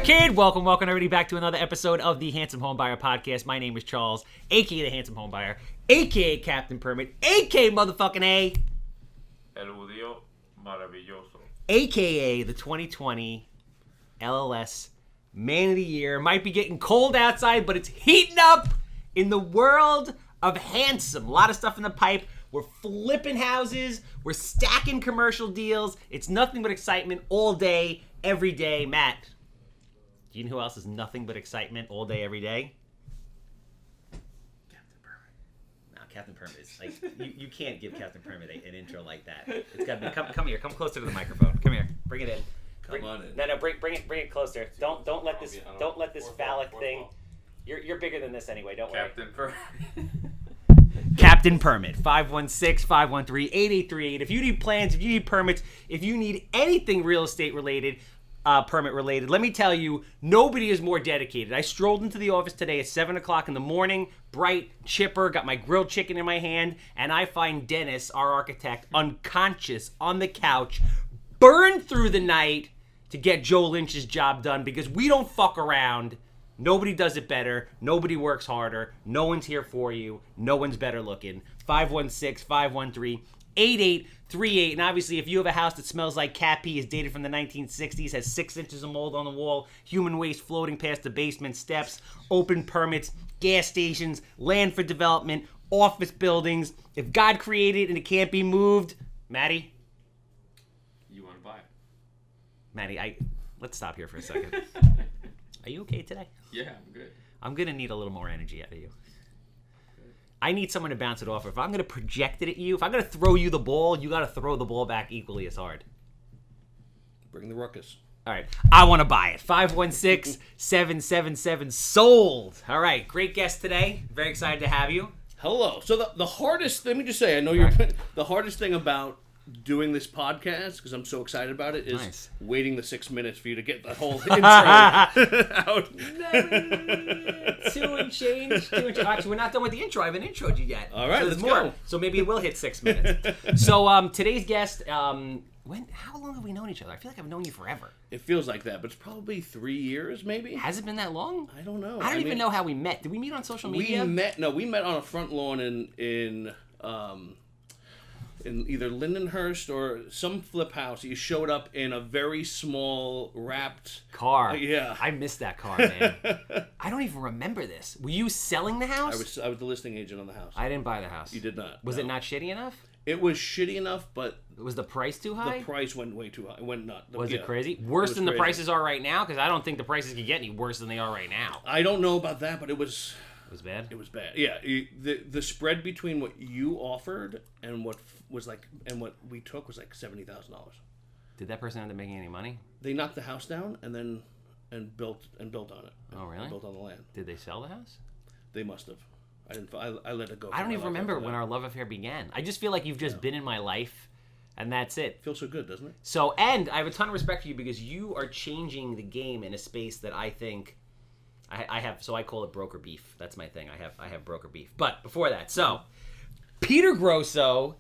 kid? Welcome everybody back to another episode of the Handsome Homebuyer Podcast. My name is Charles, aka the Handsome Homebuyer, aka Captain Permit, aka motherfucking A. El judío maravilloso. Aka the 2020 LLS Man of the Year. Might be getting cold outside, but it's heating up in the world of handsome. A lot of stuff in the pipe. We're flipping houses. We're stacking commercial deals. It's nothing but excitement all day, every day. Matt, do you know who else is nothing but excitement all day, every day? Captain Permit. No, Captain Permit is like you can't give Captain Permit an intro like that. It's got to be come here. Come closer to the microphone. Come here. Bring it in. Come on in. No, bring it closer. Don't let this phallic thing. You're bigger than this anyway. Don't worry. Captain Permit. Captain Permit, 516-513-8838. If you need plans, if you need permits, if you need anything real estate related, permit related, let me tell you, nobody is more dedicated. I strolled into the office today at 7 o'clock in the morning, bright, chipper, got my grilled chicken in my hand, and I find Dennis, our architect, unconscious on the couch, burned through the night to get Joe Lynch's job done because we don't fuck around. Nobody does it better. Nobody works harder. No one's here for you. No one's better looking. 516-513-8838. And obviously, if you have a house that smells like cat pee, is dated from the 1960s, has 6 inches of mold on the wall, human waste floating past the basement steps, open permits, gas stations, land for development, office buildings, if God created and it can't be moved, Maddie? You want to buy it? Maddie, let's stop here for a second. Are you okay today? Yeah, I'm good. I'm going to need a little more energy out of you. I need someone to bounce it off. If I'm going to project it at you, if I'm going to throw you the ball, you got to throw the ball back equally as hard. Bring the ruckus. All right. I want to buy it. 516-777 sold. All right. Great guest today. Very excited to have you. Hello. So the hardest, let me just say, I know the hardest thing about doing this podcast, because I'm so excited about it, is waiting the 6 minutes for you to get the whole intro out. 2 and change. Actually, we're not done with the intro. I haven't introed you yet. All right, so let's more. go. So maybe it will hit 6 minutes. So today's guest, how long have we known each other? I feel like I've known you forever. It feels like that, but it's probably 3 years, maybe. Has it been that long? I don't know. I don't even know how we met. Did we meet on social media? We met on a front lawn in either Lindenhurst or some flip house. You showed up in a very small wrapped car. Yeah, I missed that car, man. I don't even remember this. Were you selling the house? I was the listing agent on the house. I didn't buy the house. You did not. Was it not shitty enough? It was shitty enough, but was the price too high? The price went way too high. It went nuts. Was it crazy? Worse than the prices are right now? Because I don't think the prices could get any worse than they are right now. I don't know about that, but it was. It was bad? It was bad. Yeah. The spread between what you offered and what we took was like $70,000. Did that person end up making any money? They knocked the house down and built on it. Oh, really? Built on the land. Did they sell the house? They must have. I let it go. I don't even remember when our love affair began. I just feel like you've just been in my life, and that's it. Feels so good, doesn't it? So, and I have a ton of respect for you because you are changing the game in a space that I think I have. So I call it broker beef. That's my thing. I have broker beef. But before that, so Peter Grosso,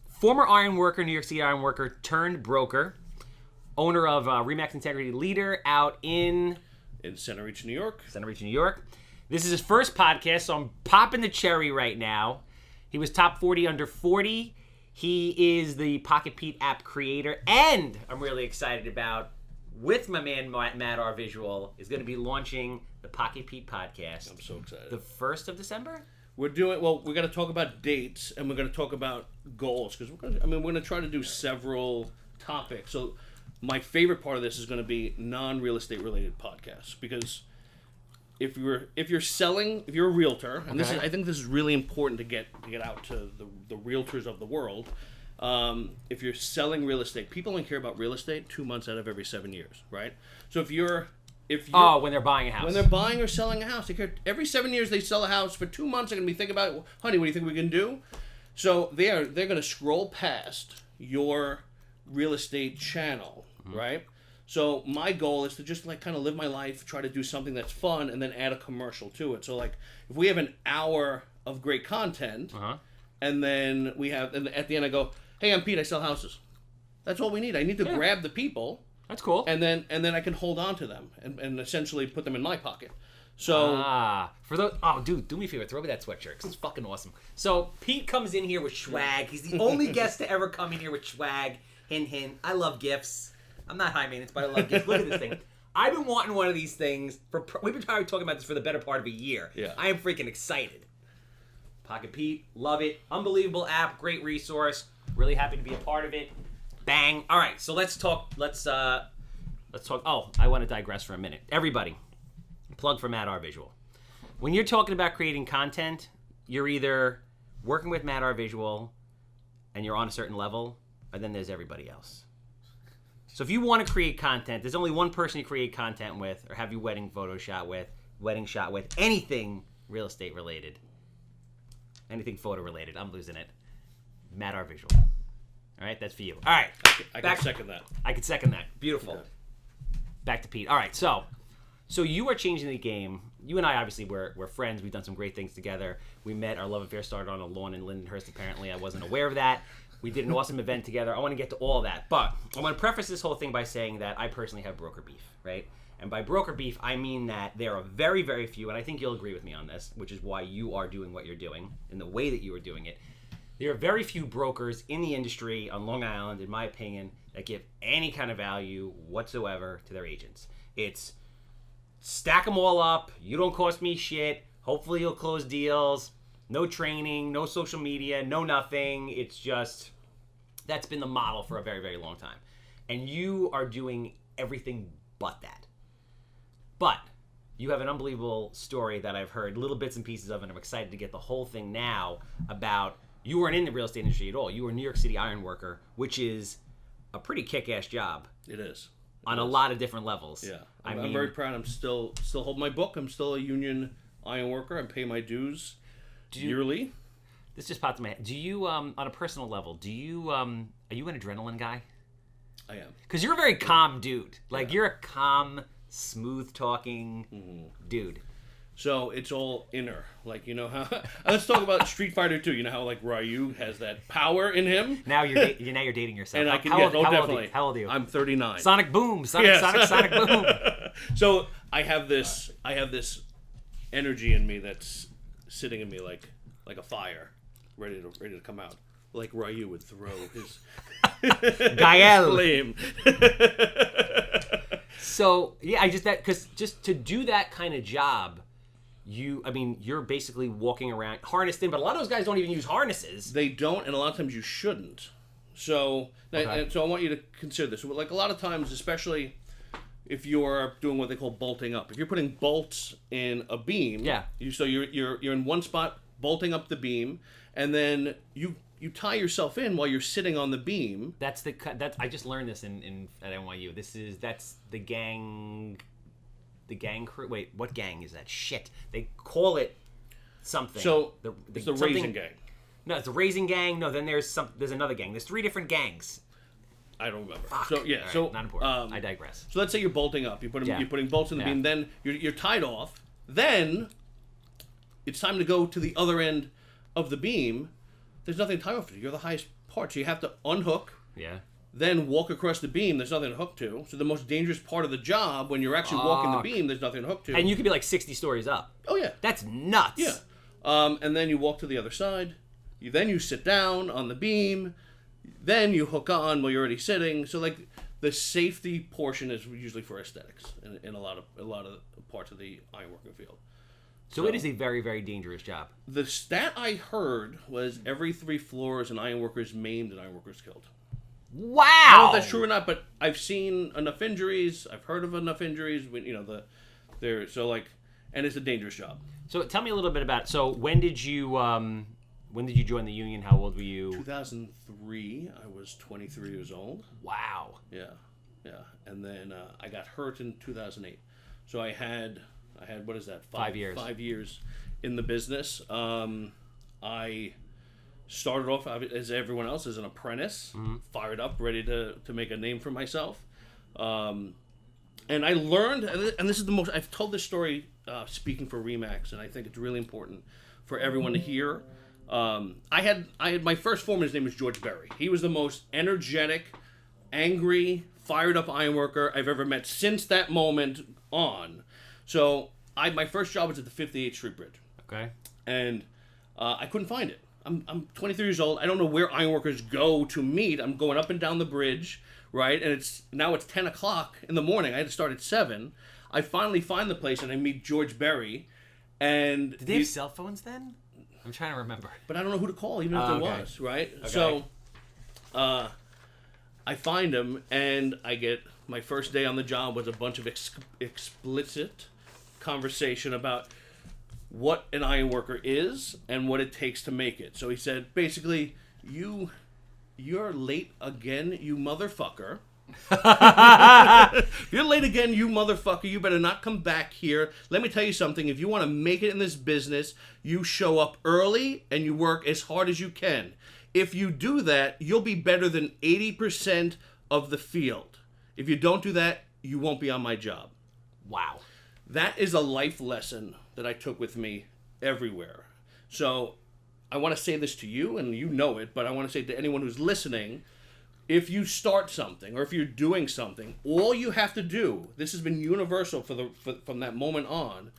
former iron worker, New York City iron worker turned broker, owner of Remax Integrity Leader out in Centereach, New York. Centereach, New York. This is his first podcast, so I'm popping the cherry right now. He was top 40 under 40. He is the Pocket Pete app creator, and I'm really excited about, with my man Matt, our visual, is going to be launching the Pocket Pete podcast. I'm so excited. The 1st of December? We're going to talk about dates, and we're going to talk about goals, because we're going to try to do several topics. So my favorite part of this is going to be non-real estate related podcasts, because if you're a realtor, and I think this is really important to get out to the realtors of the world. If you're selling real estate, people only care about real estate 2 months out of every 7 years, right? So if you're when they're buying a house. When they're buying or selling a house, they care every 7 years. They sell a house for 2 months. They're gonna be thinking about, honey, what do you think we can do? So they're gonna scroll past your real estate channel, right? So my goal is to just kind of live my life, try to do something that's fun, and then add a commercial to it. So if we have an hour of great content, and then and at the end I go, hey, I'm Pete, I sell houses. That's all we need. I need to grab the people That's cool. And then I can hold on to them and essentially put them in my pocket. So for those, dude, do me a favor, throw me that sweatshirt because it's fucking awesome. So Pete comes in here with swag. He's the only guest to ever come in here with swag. Hint, hint. I love gifts. I'm not high maintenance, but I love gifts. Look at this thing. I've been wanting one of these things we've been talking about this for the better part of a year. Yeah. I am freaking excited. Pocket Pete, love it. Unbelievable app, great resource. Really happy to be a part of it. Bang. All right, so let's talk. Let's talk. Oh, I want to digress for a minute. Everybody. Plug for Matt R Visual. When you're talking about creating content, you're either working with Matt R Visual and you're on a certain level, or then there's everybody else. So if you want to create content, there's only one person you create content with or have your wedding photo shot with, wedding shot with, anything real estate related, anything photo related, I'm losing it. Matt R Visual. All right, that's for you. All right. I can second that. I can second that. Beautiful. Okay. Back to Pete. All right, so you are changing the game. You and I, obviously, we're friends. We've done some great things together. We met. Our love affair started on a lawn in Lindenhurst, apparently. I wasn't aware of that. We did an awesome event together. I want to get to all that. But I want to preface this whole thing by saying that I personally have broker beef, right? And by broker beef, I mean that there are very, very few, and I think you'll agree with me on this, which is why you are doing what you're doing in the way that you are doing it. There are very few brokers in the industry on Long Island, in my opinion, that give any kind of value whatsoever to their agents. It's stack them all up. You don't cost me shit. Hopefully you'll close deals. No training, no social media, no nothing. It's just, that's been the model for a very, very long time. And you are doing everything but that. But you have an unbelievable story that I've heard little bits and pieces of, and I'm excited to get the whole thing now about you weren't in the real estate industry at all. You were a New York City iron worker, which is a pretty kick-ass job. It is. On a lot of different levels. Yeah. I'm very proud. I'm still holding my book. I'm still a union iron worker. I pay my dues yearly. This just popped in my head. Do you, on a personal level, are you an adrenaline guy? I am. Because you're a very calm dude. Like, you're a calm, smooth-talking dude. So it's all inner. Like, you know how... Let's talk about Street Fighter 2. You know how, like, Ryu has that power in him? Now you're dating yourself. And I can definitely. How old are you? I'm 39. Sonic Boom. Sonic Boom. So I have this energy in me that's sitting in me like a fire, ready to come out. Like Ryu would throw his Gael flame. So, yeah, because just to do that kind of job, you're basically walking around harnessed in, but a lot of those guys don't even use harnesses. They don't, and a lot of times you shouldn't. So, and so I want you to consider this. Like a lot of times, especially if you're doing what they call bolting up. If you're putting bolts in a beam, you're in one spot bolting up the beam, and then you tie yourself in while you're sitting on the beam. I just learned this in at NYU. That's the gang. The gang crew. Wait, what gang is that? Shit, they call it something. So it's the raising gang. No, it's the raising gang. No, then there's another gang. There's 3 different gangs. I don't remember. Fuck. So yeah, right, so not important. I digress. So let's say you're bolting up. You're putting bolts in the beam. Then you're tied off. Then it's time to go to the other end of the beam. There's nothing to tie off to. You're the highest part, so you have to unhook. Yeah. Then walk across the beam. There's nothing to hook to. So the most dangerous part of the job, when you're actually walking the beam, there's nothing to hook to. And you could be like 60 stories up. Oh yeah. That's nuts. Yeah. And then you walk to the other side. Then you sit down on the beam. Then you hook on while you're already sitting. So like the safety portion is usually for aesthetics in a lot of parts of the ironworking field. So it is a very, very dangerous job. The stat I heard was every 3 floors an ironworker is maimed and ironworkers killed. Wow! I don't know if that's true or not, but I've seen enough injuries. I've heard of enough injuries. When and it's a dangerous job. So tell me a little bit about. So when did you join the union? How old were you? 2003. I was 23 years old. Wow. Yeah, and then I got hurt in 2008. So I had what is that? 5 years. 5 years in the business. I started off as everyone else as an apprentice, fired up, ready to make a name for myself. And I learned, and this is the most, I've told this story speaking for RE/MAX, and I think it's really important for everyone to hear. I had my first foreman, his name was George Berry. He was the most energetic, angry, fired up ironworker I've ever met since that moment on. So my first job was at the 58th Street Bridge. Okay. And I couldn't find it. I'm 23 years old. I don't know where ironworkers go to meet. I'm going up and down the bridge, right? And it's 10 o'clock in the morning. I had to start at 7. I finally find the place and I meet George Berry. And did they have cell phones then? I'm trying to remember. But I don't know who to call, even if there was, right? Okay. So I find him, and I get my first day on the job was a bunch of explicit conversation about what an ironworker is and what it takes to make it. So he said, basically, you're late again, you motherfucker. If you're late again, you motherfucker, you better not come back here. Let me tell you something. If you want to make it in this business, you show up early and you work as hard as you can. If you do that, you'll be better than 80% of the field. If you don't do that, you won't be on my job. Wow. That is a life lesson that I took with me everywhere. So I want to say this to you, and you know it, but I want to say to anyone who's listening, if you start something or if you're doing something, all you have to do, this has been universal from that moment on,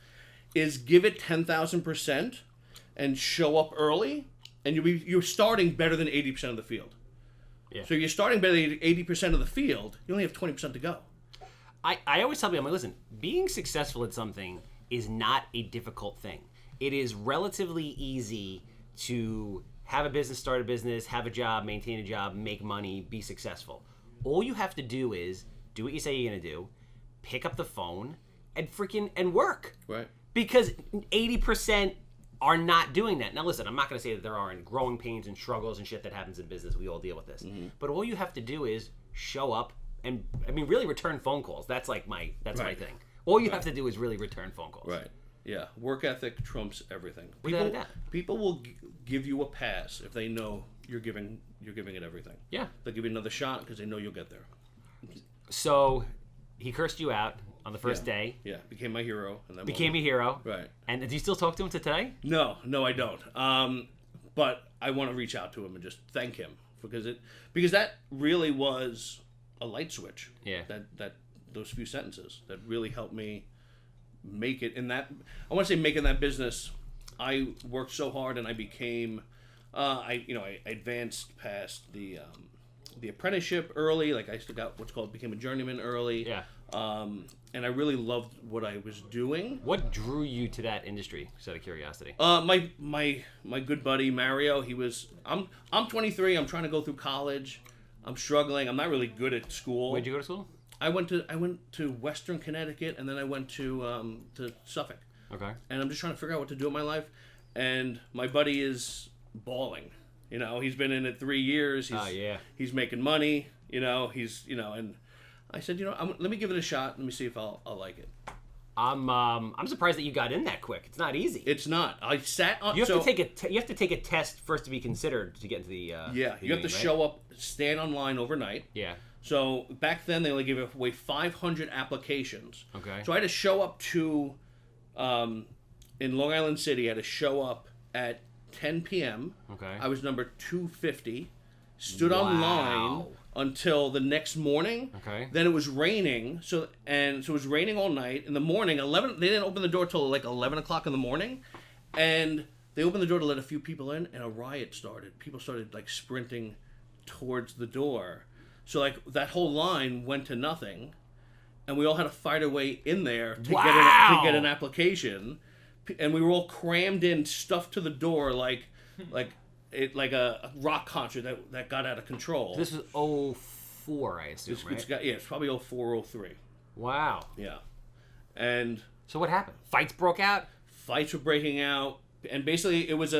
is give it 10,000% and show up early, and you're starting better than 80% of the field. Yeah. So you're starting better than 80% of the field. You only have 20% to go. I always tell people, I'm like, listen, being successful at something is not a difficult thing. It is relatively easy to have a business, start a business, have a job, maintain a job, make money, be successful. All you have to do is do what you say you're going to do, pick up the phone, and work. Right. Because 80% are not doing that. Now listen, I'm not going to say that there aren't growing pains and struggles and shit that happens in business. We all deal with this. Mm-hmm. But all you have to do is show up and, really return phone calls. That's like my thing. All you have to do is really return phone calls. Right. Yeah. Work ethic trumps everything. Without a doubt. People will give you a pass if they know you're giving it everything. Yeah. They'll give you another shot because they know you'll get there. So he cursed you out on the first day. Yeah. Became my hero. And became a hero. Right. And do you still talk to him to today? No, I don't. But I want to reach out to him and just thank him because that really was a light switch. Yeah. That those few sentences that really helped me make it in that. I want to say making that business. I worked so hard and I became. I advanced past the apprenticeship early. Like I still got became a journeyman early. Yeah. And I really loved what I was doing. What drew you to that industry? Just out of curiosity. My good buddy Mario. I'm 23. I'm trying to go through college. I'm struggling. I'm not really good at school. Where'd you go to school? I went to Western Connecticut, and then I went to Suffolk. Okay. And I'm just trying to figure out what to do in my life. And my buddy is balling. He's been in it 3 years. He's making money. And I said, let me give it a shot. Let me see if I'll like it. I'm surprised that you got in that quick. It's not easy. It's not. I sat on. You have to take a test first to be considered to get into the. You have to show up, stand online overnight. Yeah. So back then they only gave away 500 applications. Okay. So I had to show up to, in Long Island City. I had to show up at 10 p.m. Okay. I was number 250. Stood online until the next morning. Okay. Then it was raining. So it was raining all night. In the morning, they didn't open the door till like 11 o'clock in the morning, and they opened the door to let a few people in, and a riot started. People started like sprinting towards the door. So like that whole line went to nothing, and we all had to fight our way in there to get an application, and we were all crammed in, stuffed to the door like a rock concert that got out of control. This was 04, I assume, right? It's probably 04, 03. Wow. Yeah. And so what happened? Fights broke out? Fights were breaking out, and basically it was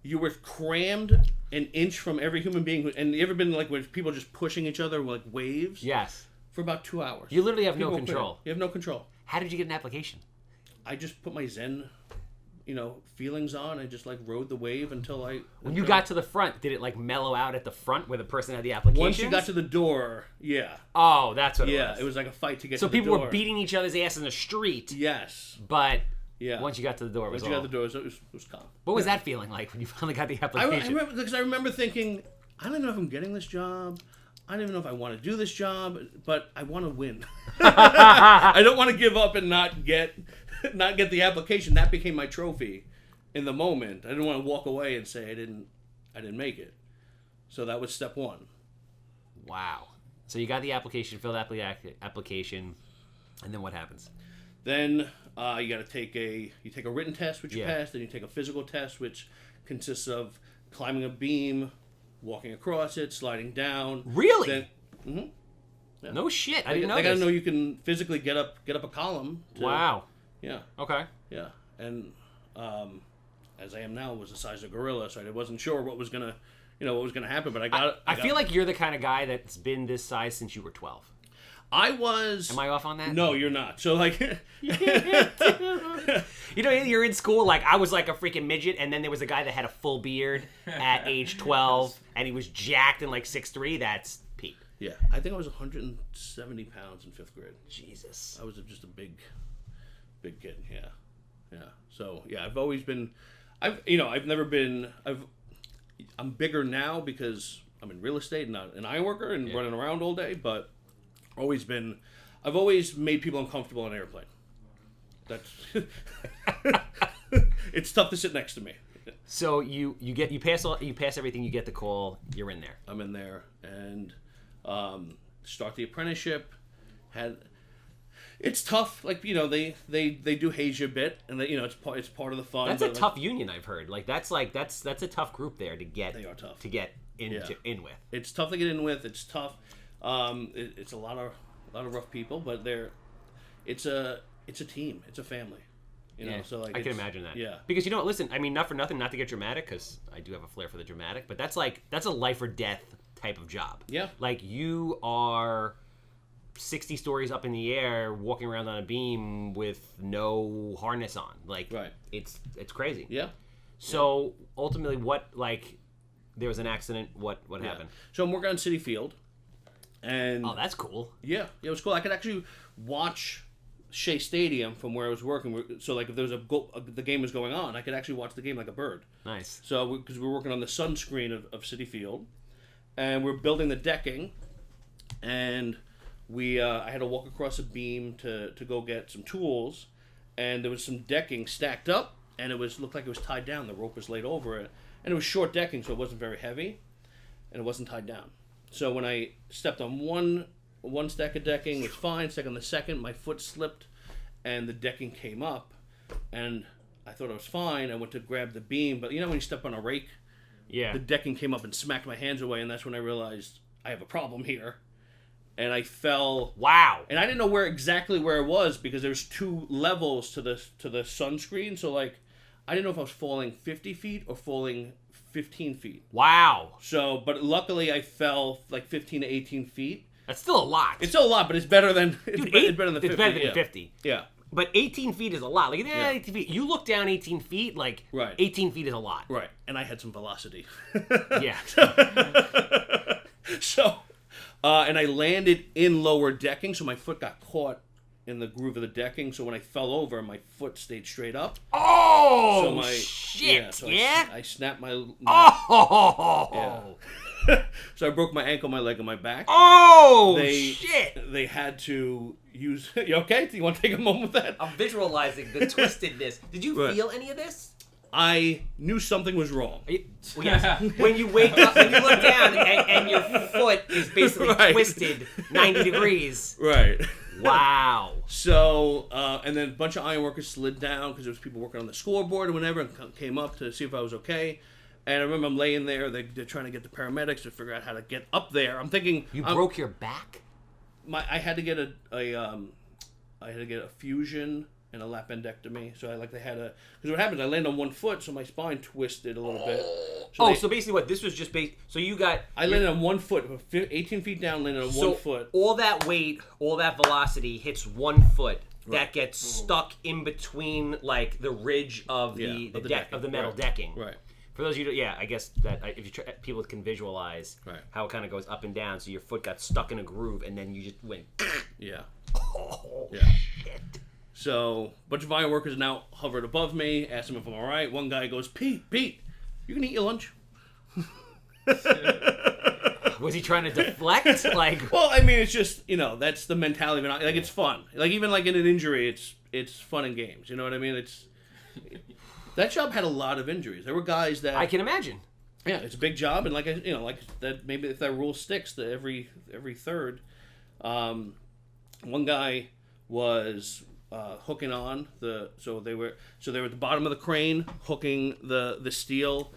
you were crammed an inch from every human being. And you ever been like with people just pushing each other like waves? Yes. For about 2 hours. You literally have no control. You have no control. How did you get an application? I just put my Zen, feelings on. I just like rode the wave until When you got to the front, did it like mellow out at the front where the person had the application? Once you got to the door, yeah. Oh, that's what it was. Yeah, it was like a fight to get to the door. So people were beating each other's ass in the street. Yes. But once you got to the door, it was calm. What was that feeling like when you finally got the application? I remember thinking, I don't know if I'm getting this job. I don't even know if I want to do this job, but I want to win. I don't want to give up and not get the application. That became my trophy in the moment. I didn't want to walk away and say I didn't make it. So that was step one. Wow. So you got the application, filled out the application, and then what happens? Then you got to take a written test, which you pass. Then you take a physical test, which consists of climbing a beam, walking across it, sliding down. Really? Then, yeah. No shit. I didn't know. They got to know you can physically get up a column. Wow. Yeah. Okay. Yeah, and as I am now, was the size of a gorilla, so I wasn't sure what was gonna happen. But I feel like you're the kind of guy that's been this size since you were 12. I was. Am I off on that? No, you're not. So like, you're in school. Like I was like a freaking midget, and then there was a guy that had a full beard at age 12, and he was jacked and like 6'3". That's Pete. Yeah, I think I was 170 pounds in 5th grade. Jesus. I was just a big kid. Yeah. So yeah, I've always been. I'm bigger now because I'm in real estate, not an iron worker, and running around all day, but. I've always made people uncomfortable on an airplane. That's it's tough to sit next to me. So you pass everything, you get the call, you're in there. I'm in there and start the apprenticeship. It's tough, like they do haze you a bit, and it's part of the fun. That's a tough union, I've heard. Like that's a tough group there to get. They are tough to get in with. It's tough to get in with. It's tough. It's a lot of rough people, but it's a team. It's a family. So like I can imagine that. Yeah. Because listen, I mean, not for nothing, not to get dramatic, because I do have a flair for the dramatic, but that's a life or death type of job. Yeah. Like you are 60 stories up in the air, walking around on a beam with no harness on. Like it's crazy. Yeah. So ultimately, there was an accident. What happened? So I'm working on Citi Field. And that's cool. Yeah, it was cool. I could actually watch Shea Stadium from where I was working. So, like, if there was the game was going on, I could actually watch the game like a bird. Nice. So, because we were working on the sunscreen of Citi Field, and we're building the decking, and I had to walk across a beam to go get some tools, and there was some decking stacked up, and looked like it was tied down. The rope was laid over it, and it was short decking, so it wasn't very heavy, and it wasn't tied down. So when I stepped on one stack of decking, it was fine. Stepped on the second, my foot slipped, and the decking came up, and I thought it was fine. I went to grab the beam, but when you step on a rake, the decking came up and smacked my hands away, and that's when I realized I have a problem here, and I fell. Wow! And I didn't know exactly where it was because there's 2 levels to the sunscreen, so like I didn't know if I was falling 50 feet or falling 15 feet. Wow. So, but luckily I fell like 15 to 18 feet. That's still a lot. It's still a lot, but it's better than it's better than 50. It's better than 50. Yeah. But 18 feet is a lot. Like 18 feet. You look down 18 feet, like 18 feet is a lot. Right. And I had some velocity. Yeah. So, and I landed in lower decking, so my foot got caught in the groove of the decking, so when I fell over, my foot stayed straight up. Oh, shit! I snapped my oh! Yeah. So I broke my ankle, my leg, and my back. Oh, shit! They had to use... You okay? Do you want to take a moment with that? I'm visualizing the twistedness. Did you feel any of this? I knew something was wrong. Yes. When you wake up, when you look down, and your foot is basically twisted 90 degrees. Right. Wow. So, and then a bunch of iron workers slid down because there was people working on the scoreboard or whatever, and came up to see if I was okay. And I remember I'm laying there. They're trying to get the paramedics to figure out how to get up there. I'm thinking you broke your back. I had to get a fusion and a lapendectomy. So because what happened? I landed on one foot, so my spine twisted a little bit. So basically, what this was just so you got. I landed on 1 foot, 18 feet down, landed on 1 foot. All that weight, all that velocity hits 1 foot. Right. That gets stuck in between, like the ridge of the metal decking. Right. For those of you, I guess that if people can visualize how it kind of goes up and down. So your foot got stuck in a groove, and then you just went. Yeah. Oh shit. So a bunch of iron workers now hovered above me, asked them if I'm all right. One guy goes, Pete, you can eat your lunch. Was he trying to deflect? Like, well, I mean, it's just, that's the mentality of it. Like, it's fun. Like, even like in an injury, it's fun and games. You know what I mean? That job had a lot of injuries. There were guys that I can imagine. Yeah, it's a big job, and like that. Maybe if that rule sticks, to every third. One guy was hooking on so they were at the bottom of the crane hooking the steel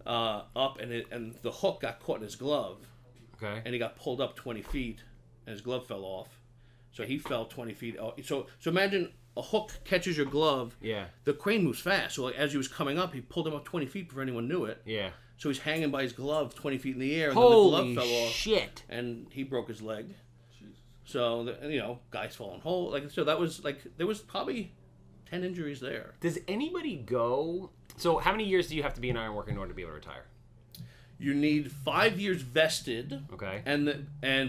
up, and the hook got caught in his glove. Okay. And he got pulled up 20 feet, and his glove fell off. So he fell 20 feet. So imagine a hook catches your glove. Yeah. The crane moves fast. So like, as he was coming up, he pulled him up 20 feet before anyone knew it. Yeah. So he's hanging by his glove 20 feet in the air, and Holy then the glove fell off. Shit. And he broke his leg. So, guys falling whole. Like, so that was, like, there was probably 10 injuries there. Does anybody go... So how many years do you have to be an ironworker in order to be able to retire? You need 5 years vested. Okay.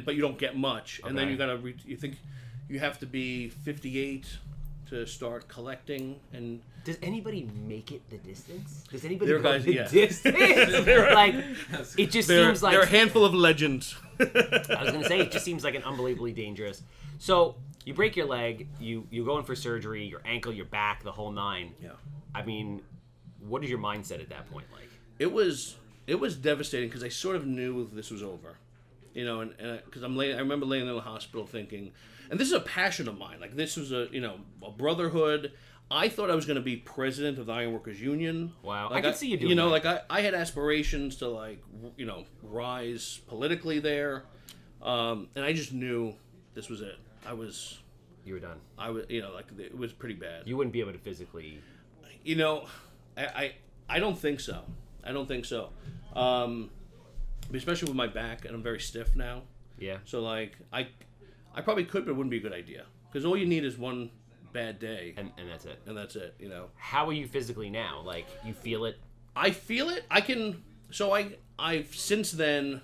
But you don't get much. Okay. And then you think you have to be 58 to start collecting. And does anybody make it the distance? Does anybody there are go guys, the yeah. distance? Like, it just seems like... They're a handful of legends. I was going to say, it just seems like an unbelievably dangerous. So, you break your leg, you go in for surgery, your ankle, your back, the whole nine. Yeah. I mean, what is your mindset at that point like? It was devastating because I sort of knew this was over. And because I remember laying in the hospital thinking, and this is a passion of mine. Like, this was a brotherhood. I thought I was going to be president of the Ironworkers Union. Wow. Like, I can see you doing that. Like I had aspirations to, like, rise politically there. And I just knew this was it. You were done. I was, like, it was pretty bad. You wouldn't be able to physically... I don't think so. Especially with my back, and I'm very stiff now. Yeah. So, like, I probably could, but it wouldn't be a good idea. Because all you need is one bad day. And that's it. And that's it, How are you physically now? Like, you feel it? I feel it. I can... So, I've since then,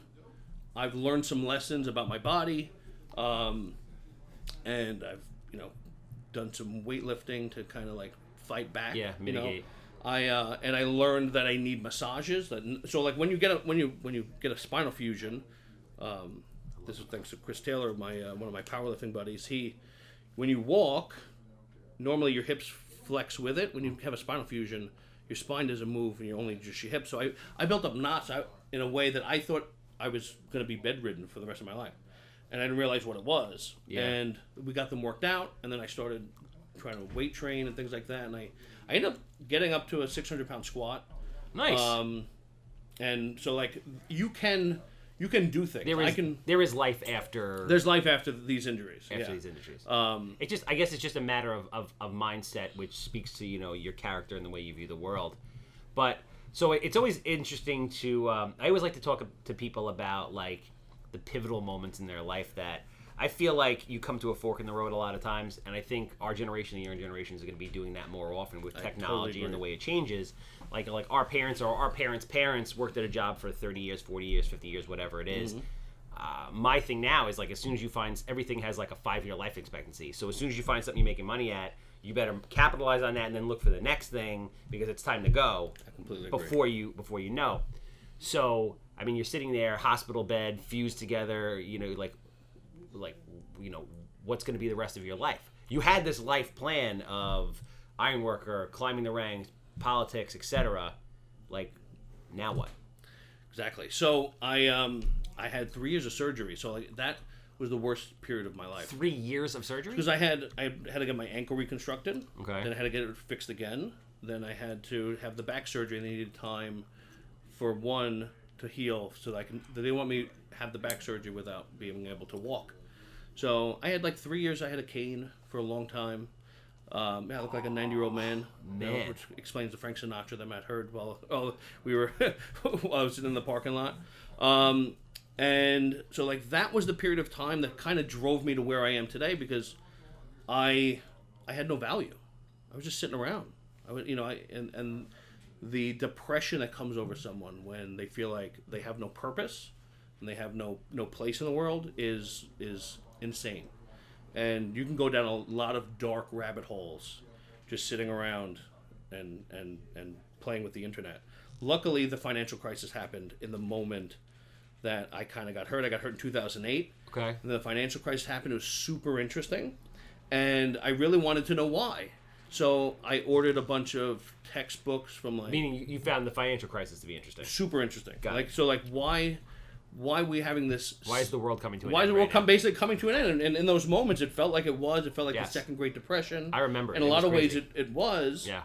I've learned some lessons about my body. And I've, done some weightlifting to kind of, like, fight back. Yeah, mitigate. And I learned that I need massages. So like when you get a spinal fusion, this is thanks to Chris Taylor, my one of my powerlifting buddies. When you walk, normally your hips flex with it. When you have a spinal fusion, your spine doesn't move, and you're only just your hips. So I built up knots in a way that I thought I was going to be bedridden for the rest of my life, and I didn't realize what it was. Yeah. And we got them worked out, and then I started trying to weight train and things like that, and I ended up getting up to a 600-pound squat. Nice. And so like you can do things. There is life after. There's life after these injuries. These injuries. I guess it's just a matter of mindset, which speaks to your character and the way you view the world. But so it's always interesting to. I always like to talk to people about like the pivotal moments in their life that. I feel like you come to a fork in the road a lot of times, and I think our generation and your generation is going to be doing that more often with technology totally and the way it changes. Like our parents or our parents' parents worked at a job for 30 years, 40 years, 50 years, whatever it is. Mm-hmm. My thing now is like as soon as you find everything has like a 5-year life expectancy. So as soon as you find something you're making money at, you better capitalize on that and then look for the next thing because it's time to go. I completely agree. before you know. So I mean, you're sitting there, hospital bed, fused together. What's going to be the rest of your life? You had this life plan of ironworker, climbing the ranks, politics, etc. Like, now what? Exactly. So I had 3 years of surgery. So like that was the worst period of my life. 3 years of surgery? Because I had to get my ankle reconstructed. Okay. Then I had to get it fixed again. Then I had to have the back surgery, and they needed time for one to heal, so that they didn't want me to have the back surgery without being able to walk. So I had like 3 years. I had a cane for a long time. I looked like a 90-year-old man. Which explains the Frank Sinatra that Matt heard while I was in the parking lot. And so like that was the period of time that kind of drove me to where I am today, because I had no value. I was just sitting around. And the depression that comes over someone when they feel like they have no purpose and they have no place in the world is insane. And you can go down a lot of dark rabbit holes just sitting around and playing with the internet. Luckily, the financial crisis happened in the moment that I kind of got hurt. I got hurt in 2008. Okay. And the financial crisis happened. It was super interesting. And I really wanted to know why. So I ordered a bunch of textbooks from like... Meaning you found the financial crisis to be interesting. Super interesting. Got it. So why are we having this... Why is the world coming to an end? Why is the world basically coming to an end? And in those moments, it felt like it was. It felt like Yes. the Second Great Depression. I remember. In a lot of ways, it was. Yeah.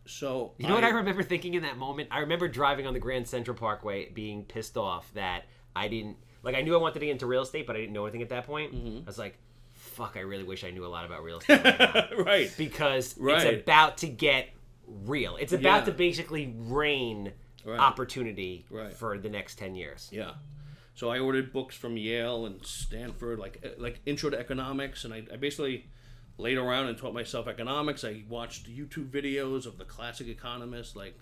So you know what I remember thinking in that moment? I remember driving on the Grand Central Parkway being pissed off that I didn't... Like, I knew I wanted to get into real estate, but I didn't know anything at that point. Mm-hmm. I was like, fuck, I really wish I knew a lot about real estate right now. Right. Because it's about to get real. It's about to basically rain opportunity for the next 10 years. Yeah. So I ordered books from Yale and Stanford, like Intro to Economics, and I basically laid around and taught myself economics. I watched YouTube videos of the classic economists like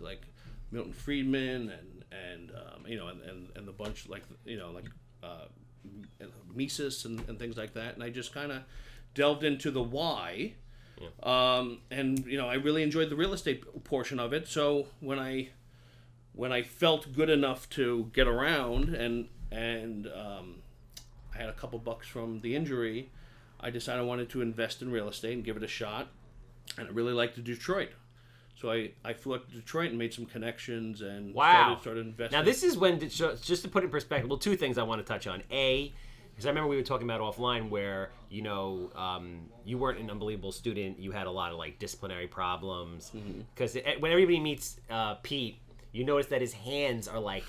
Milton Friedman and the bunch Mises and things like that. And I just kind of delved into the why. Yeah. And I really enjoyed the real estate portion of it. So when I felt good enough to get around and I had a couple bucks from the injury, I decided I wanted to invest in real estate and give it a shot. And I really liked Detroit. So I flew up to Detroit and made some connections and started investing. Now this is when, just to put it in perspective, well, two things I want to touch on. A, because I remember we were talking about offline where, you weren't an unbelievable student. You had a lot of like disciplinary problems. Because when everybody meets Pete, you notice that his hands are like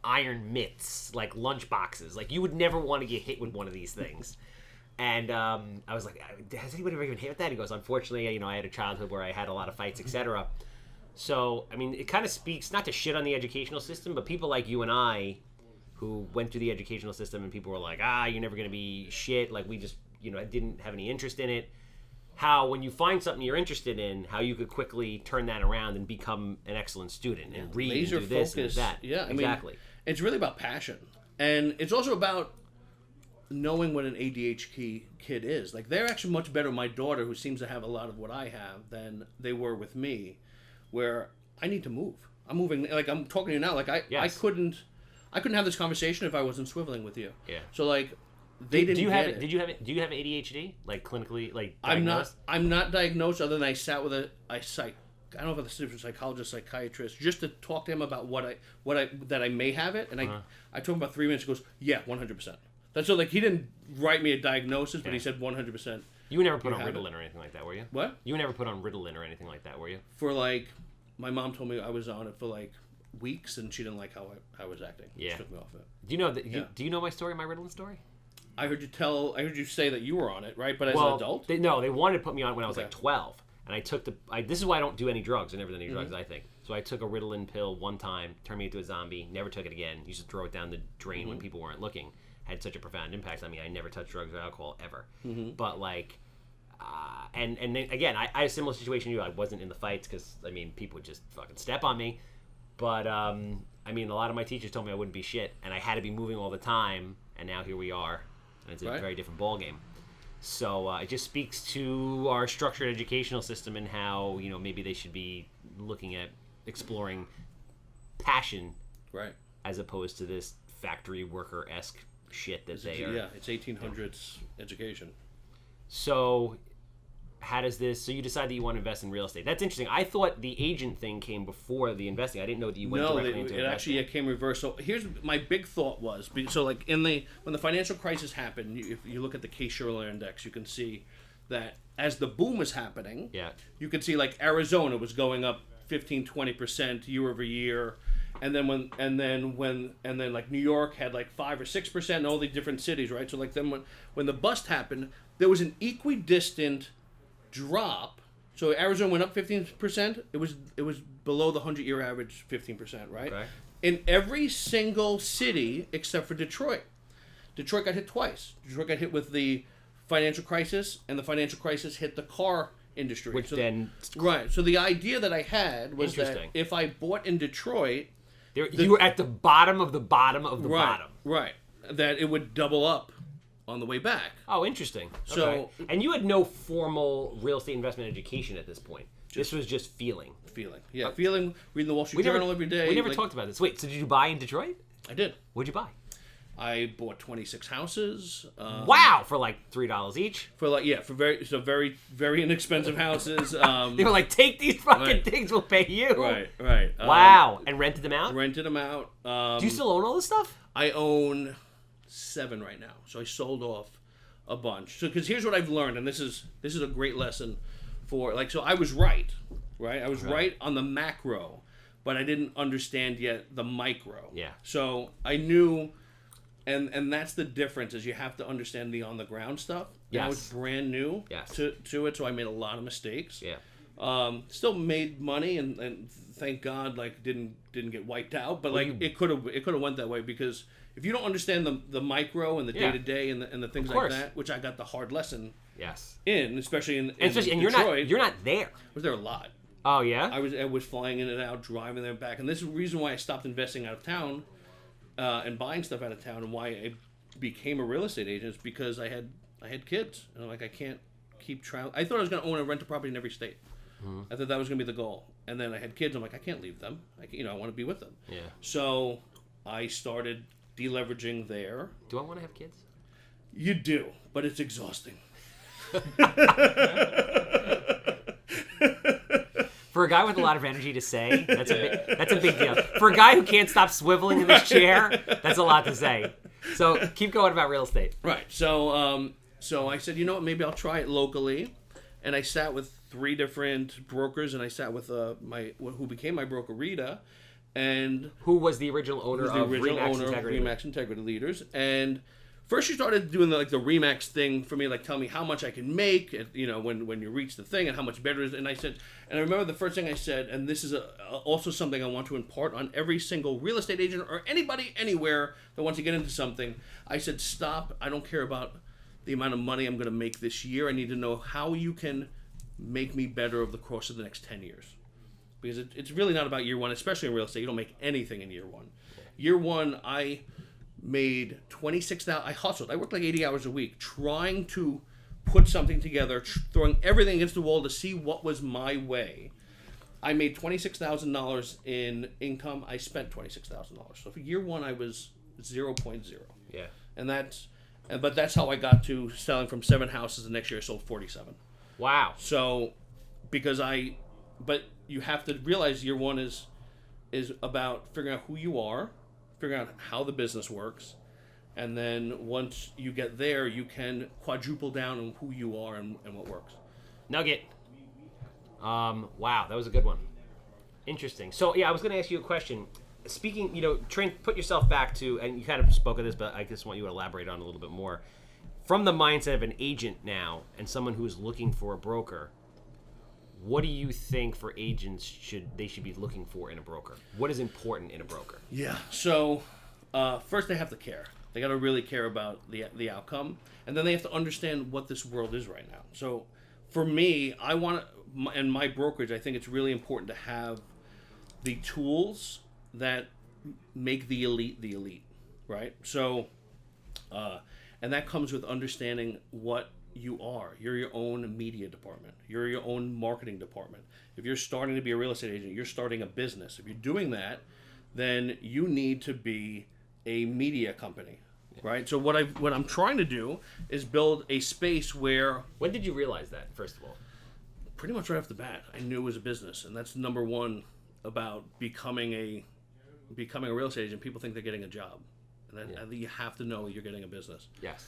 iron mitts, like lunch boxes. Like you would never want to get hit with one of these things. And I was like, has anybody ever been hit with that? He goes, unfortunately, I had a childhood where I had a lot of fights, etc. So, I mean, it kind of speaks, not to shit on the educational system, but people like you and I who went through the educational system and people were like, you're never going to be shit. Like, we just, didn't have any interest in it. How, when you find something you're interested in, how you could quickly turn that around and become an excellent student and read Laser and do this focus. and that. Yeah, exactly. I mean, it's really about passion. And it's also about knowing what an ADHD kid is. Like, they're actually much better with my daughter, who seems to have a lot of what I have, than they were with me, where I need to move. I'm moving, like, I'm talking to you now, like, I couldn't have this conversation if I wasn't swiveling with you. Yeah. So, like, they didn't get it. Do you have ADHD? Like, clinically, like, diagnosed? I'm not diagnosed, other than I sat with I don't know if it's a psychologist, psychiatrist, just to talk to him about that I may have it, and I told him about 3 minutes. He goes, yeah, 100%. That's so, like, he didn't write me a diagnosis, but he said 100%. You were never put on Ritalin or anything like that, were you? What? You were never put on Ritalin or anything like that, were you? For, like, my mom told me I was on it for, like, weeks, and she didn't like how I was acting. Yeah. She took me off it. Do you know that? Do you know my story, my Ritalin story? I heard you say that you were on it, right? But as an adult? They wanted to put me on when I was like 12. And I took this is why I don't do any drugs. I never done any drugs, I think. So I took a Ritalin pill one time, turned me into a zombie, never took it again. Used to throw it down the drain when people weren't looking. Had such a profound impact on me. I never touched drugs or alcohol ever. But like, and then, again, I had a similar situation to you. I wasn't in the fights because, I mean, people would just fucking step on me. But, I mean, a lot of my teachers told me I wouldn't be shit. And I had to be moving all the time. And now here we are. And it's a very different ballgame. So it just speaks to our structured educational system and how, maybe they should be looking at exploring passion, right, as opposed to this factory worker-esque shit that they are. Yeah, it's 1800s education. So how does this? So you decide that you want to invest in real estate. That's interesting. I thought the agent thing came before the investing. I didn't know that you went directly into investing. No, it actually came reverse. So here's my big thought was, so like when the financial crisis happened, if you look at the Case-Shiller index, you can see that as the boom was happening, you can see like Arizona was going up 15-20% year over year. And then when like New York had like 5 or 6%, and all the different cities, right? So like then when the bust happened, there was an equidistant drop. So Arizona went up 15%. It was below the 100-year average 15%, right? Okay. In every single city except for Detroit. Detroit got hit twice. Detroit got hit with the financial crisis, and the financial crisis hit the car industry. Which then... Right. So the idea that I had was that if I bought in Detroit... you were at the bottom of the bottom of the bottom. Right. That it would double up on the way back. Oh, interesting. So, okay. And you had no formal real estate investment education at this point. This was just feeling. Feeling. Yeah, feeling. Reading the Wall Street Journal every day. We never talked about this. Wait, so did you buy in Detroit? I did. What'd you buy? I bought 26 houses. Wow, for like $3 each. For very very inexpensive houses. They were like, take these fucking things, we'll pay you. Right. Wow, and rented them out. Rented them out. Do you still own all this stuff? I own 7 right now, so I sold off a bunch. So, because here's what I've learned, and this is a great lesson for so I was right. I was right on the macro, but I didn't understand yet the micro. Yeah. So I knew. And that's the difference is you have to understand the on the ground stuff. Yes. I was brand new to it, so I made a lot of mistakes. Yeah. Still made money and thank God didn't get wiped out. But it could have went that way because if you don't understand the micro and the day to day and the things like that, which I got the hard lesson. Yes. Especially in Detroit. you're not there. I was there a lot. Oh yeah. I was flying in and out, driving there and back, and this is the reason why I stopped investing out of town. And buying stuff out of town, and why I became a real estate agent is because I had kids, and I'm like, I can't keep traveling. I thought I was going to own a rental property in every state. Mm-hmm. I thought that was going to be the goal, and then I had kids. I'm like, I can't leave them. I want to be with them. Yeah. So I started deleveraging there. Do I want to have kids? You do, but it's exhausting. For a guy with a lot of energy to say, that's a big deal. For a guy who can't stop swiveling in this chair, that's a lot to say. So keep going about real estate. Right. So so I said, you know what, maybe I'll try it locally. And I sat with 3 different brokers, and I sat with who became my broker, Rita, and who was the original owner of Remax Integrity Leaders. And first, she started doing the Remax thing for me, tell me how much I can make, when you reach the thing, and how much better it is. And I said, and I remember the first thing I said, and this is also something I want to impart on every single real estate agent or anybody anywhere that wants to get into something. I said, stop. I don't care about the amount of money I'm going to make this year. I need to know how you can make me better over the course of the next 10 years. Because it's really not about year one, especially in real estate. You don't make anything in year one. Year one, I made $26,000. I hustled. I worked 80 hours a week trying to put something together, throwing everything against the wall to see what was my way. I made $26,000 in income. I spent $26,000. So for year one, I was 0.0. Yeah. But that's how I got to selling from 7 houses. The next year, I sold 47. Wow. So, but you have to realize year one is about figuring out who you are, figuring out how the business works, and then once you get there, you can quadruple down on who you are and what works. Nugget. Wow, that was a good one. Interesting. So, yeah, I was going to ask you a question. Speaking, Trent, put yourself back to, and you kind of spoke of this, but I just want you to elaborate on it a little bit more. From the mindset of an agent now and someone who's looking for a broker, what do you think for agents should be looking for in a broker? What is important in a broker? Yeah. So first they have to care. They got to really care about the outcome, and then they have to understand what this world is right now. So for me, and my brokerage, I think it's really important to have the tools that make the elite, right? So, and that comes with understanding what you are. You're your own media department. You're your own marketing department. If you're starting to be a real estate agent, you're starting a business. If you're doing that, then you need to be a media company, right? So what I'm trying to do is build a space where... When did you realize that, first of all? Pretty much right off the bat. I knew it was a business, and that's number one about becoming a real estate agent. People think they're getting a job. And I think you have to know you're getting a business. Yes.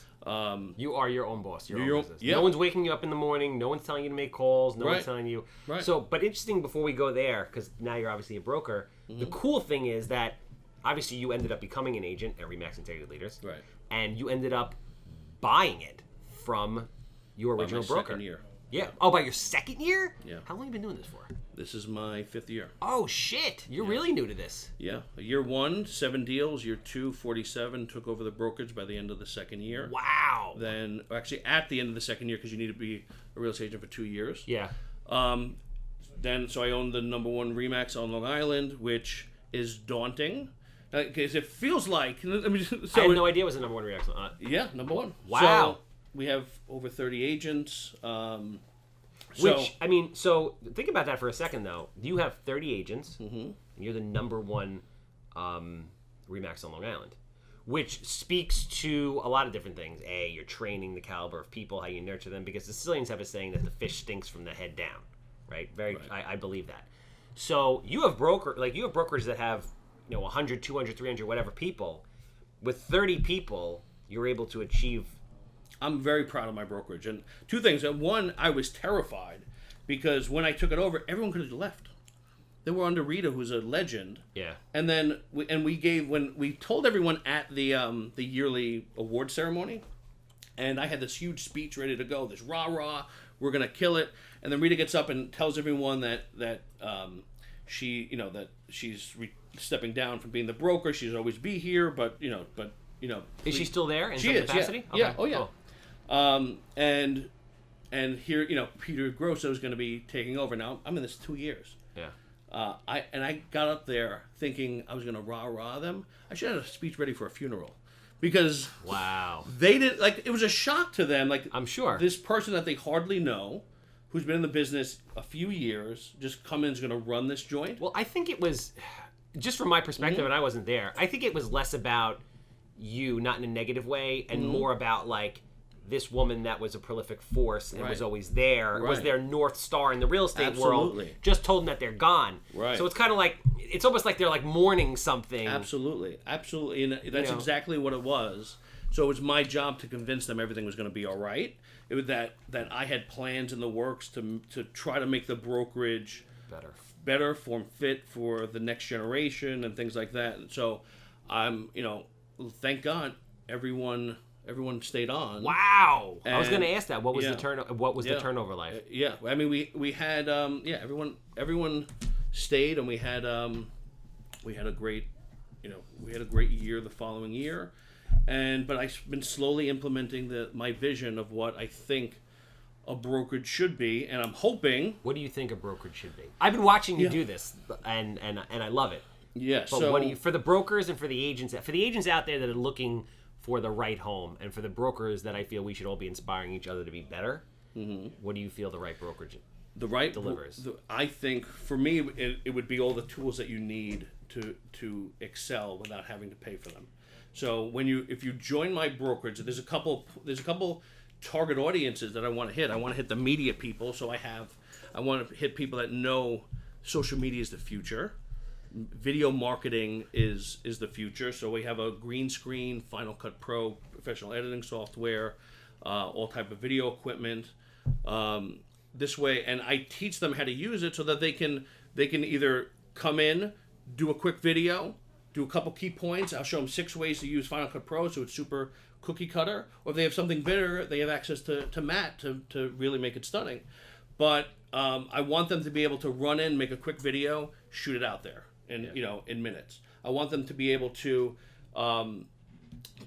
You are your own boss. Your own business. Yeah. No one's waking you up in the morning. No one's telling you to make calls. No one's telling you. Right. So, but interesting before we go there, because now you're obviously a broker. Mm-hmm. The cool thing is that obviously you ended up becoming an agent at Remax Integrity Leaders. Right. And you ended up buying it from your original broker. Second year. Yeah. Oh, by your second year? Yeah. How long have you been doing this for? This is my 5th year. Oh, shit. You're really new to this. Yeah. Year 1, 7 deals. Year 2, 47. Took over the brokerage by the end of the second year. Wow. Then, actually, at the end of the second year, because you need to be a real estate agent for 2 years. Yeah. Then, so I own the number 1 Remax on Long Island, which is daunting. Because it feels like... I had no idea it was the number 1 Remax. Yeah, number 1. Wow. So, we have over 30 agents. So think about that for a second, though. You have 30 agents, mm-hmm. and you're the number 1 RE/MAX on Long Island, which speaks to a lot of different things. A, you're training the caliber of people, how you nurture them, because the Sicilians have a saying that the fish stinks from the head down, right? I believe that. So you have brokers that have 100, 200, 300, whatever people. With 30 people, you're able to achieve. I'm very proud of my brokerage. And two things. One, I was terrified because when I took it over, everyone could have left. They were under Rita, who's a legend. Yeah. And then when we told everyone at the yearly award ceremony, and I had this huge speech ready to go, this rah-rah, we're going to kill it. And then Rita gets up and tells everyone that she's stepping down from being the broker. She'll always be here, but Is she still there in she some is, capacity? yeah. Okay, Yeah. Oh yeah. cool. And here, Peter Grosso is going to be taking over. Now I'm in this 2 years. Yeah. I got up there thinking I was going to rah-rah them. I should have had a speech ready for a funeral. Because Wow. they did, it was a shock to them. I'm sure. This person that they hardly know, who's been in the business a few years, just come in is going to run this joint. Well, I think it was, just from my perspective, and I wasn't there, I think it was less about you, not in a negative way, and more about, this woman that was a prolific force and was always there, was their North Star in the real estate world, just told them that they're gone. Right. So it's kind of it's almost like they're mourning something. Absolutely. And that's exactly what it was. So it was my job to convince them everything was going to be all right. It was that I had plans in the works to try to make the brokerage better, form fit for the next generation and things like that. And so I'm, thank God everyone stayed on. Wow! And, I was going to ask that. What was the turnover like? Yeah, I mean we had everyone stayed, and we had a great year the following year, but I've been slowly implementing my vision of what I think a brokerage should be, and I'm hoping. What do you think a brokerage should be? I've been watching you do this, and I love it. Yeah. But what do you, for the brokers and for the agents out there that are looking for the right home, and for the brokers that I feel we should all be inspiring each other to be better, what do you feel the right brokerage delivers? I think for me it would be all the tools that you need to excel without having to pay for them. So if you join my brokerage, there's a couple target audiences that I want to hit. I want to hit the media people, so I want to hit people that know social media is the future. Video marketing is the future, so we have a green screen, Final Cut Pro, professional editing software, all type of video equipment. This way, and I teach them how to use it so that they can either come in, do a quick video, do a couple key points. I'll show them 6 ways to use Final Cut Pro, so it's super cookie cutter. Or if they have something better, they have access to Matt to really make it stunning. But I want them to be able to run in, make a quick video, shoot it out there. In minutes. I want them to be able to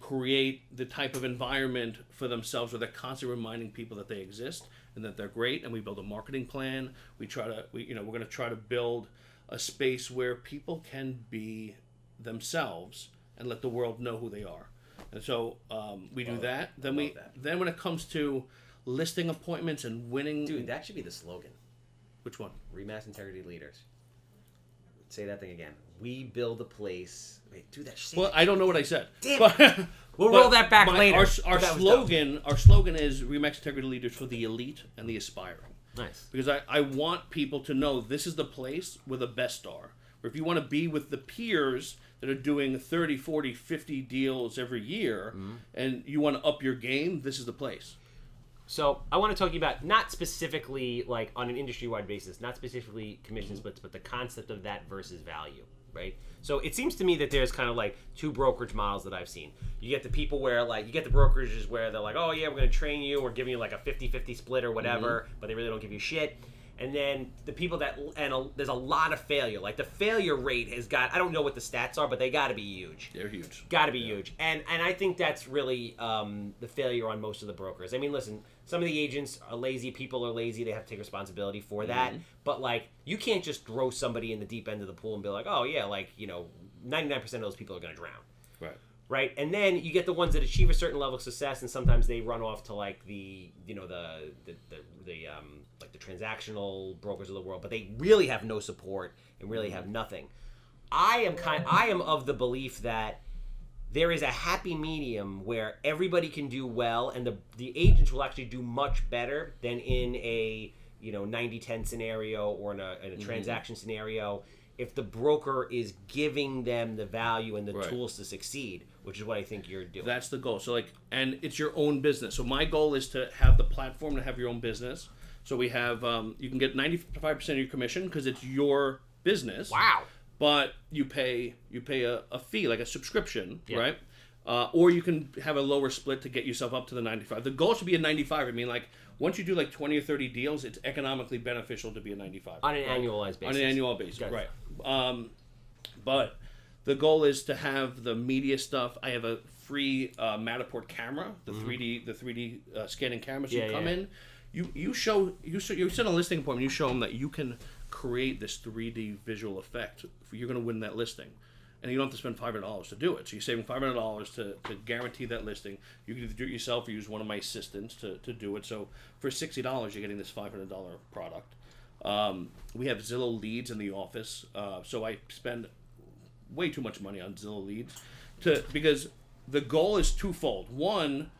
create the type of environment for themselves where they're constantly reminding people that they exist and that they're great. And we build a marketing plan. We're going to try to build a space where people can be themselves and let the world know who they are. And so we do that. Then when it comes to listing appointments and winning, Dude, that should be the slogan. Which one? RE/MAX Integrity Leaders. Say that thing again. We build a place. Wait, do that shit. Well, I don't know what I said. Damn it. We'll roll that back later. Our slogan is RE/MAX Integrity Leaders for the elite and the aspiring. Nice. Because I want people to know this is the place where the best are. Or if you want to be with the peers that are doing 30, 40, 50 deals every year, and you want to up your game, this is the place. So I want to talk to you about, not specifically on an industry-wide basis, not specifically commission splits, but the concept of that versus value, right? So it seems to me that there's kind of 2 brokerage models that I've seen. You get the people where you get the brokerages where they're oh yeah, we're going to train you, we're giving you a 50-50 split or whatever, but they really don't give you shit. And then the people there's a lot of failure. The failure rate has got, I don't know what the stats are, but they got to be huge. They're huge. Got to be huge. And I think that's really the failure on most of the brokers. I mean, listen, some of the agents are lazy. People are lazy. They have to take responsibility for that. But you can't just throw somebody in the deep end of the pool and be oh yeah, 99% of those people are going to drown. Right, and then you get the ones that achieve a certain level of success, and sometimes they run off to the transactional brokers of the world, but they really have no support and really have nothing. I am of the belief that there is a happy medium where everybody can do well, and the agents will actually do much better than in a 90-10 scenario or in a transaction scenario if the broker is giving them the value and the tools to succeed, which is what I think you're doing. That's the goal. So and it's your own business. So my goal is to have the platform to have your own business. So we have, you can get 95% of your commission because it's your business. Wow. But you pay a fee, like a subscription, right? Or you can have a lower split to get yourself up to the 95. The goal should be a 95. I mean, like, once you do like 20 or 30 deals, it's economically beneficial to be a 95. On an annualized basis. On an annual basis, Gotcha. right. But the goal is to have the media stuff. I have a free Matterport camera, the 3D scanning camera. So you come in, you set a listing appointment, you show them that you can create this 3D visual effect. You're going to win that listing. And you don't have to spend $500 to do it. So you're saving $500 to guarantee that listing. You can either do it yourself or use one of my assistants to do it. So for $60, you're getting this $500 product. We have Zillow leads in the office. So I spend way too much money on Zillow leads because the goal is twofold. One,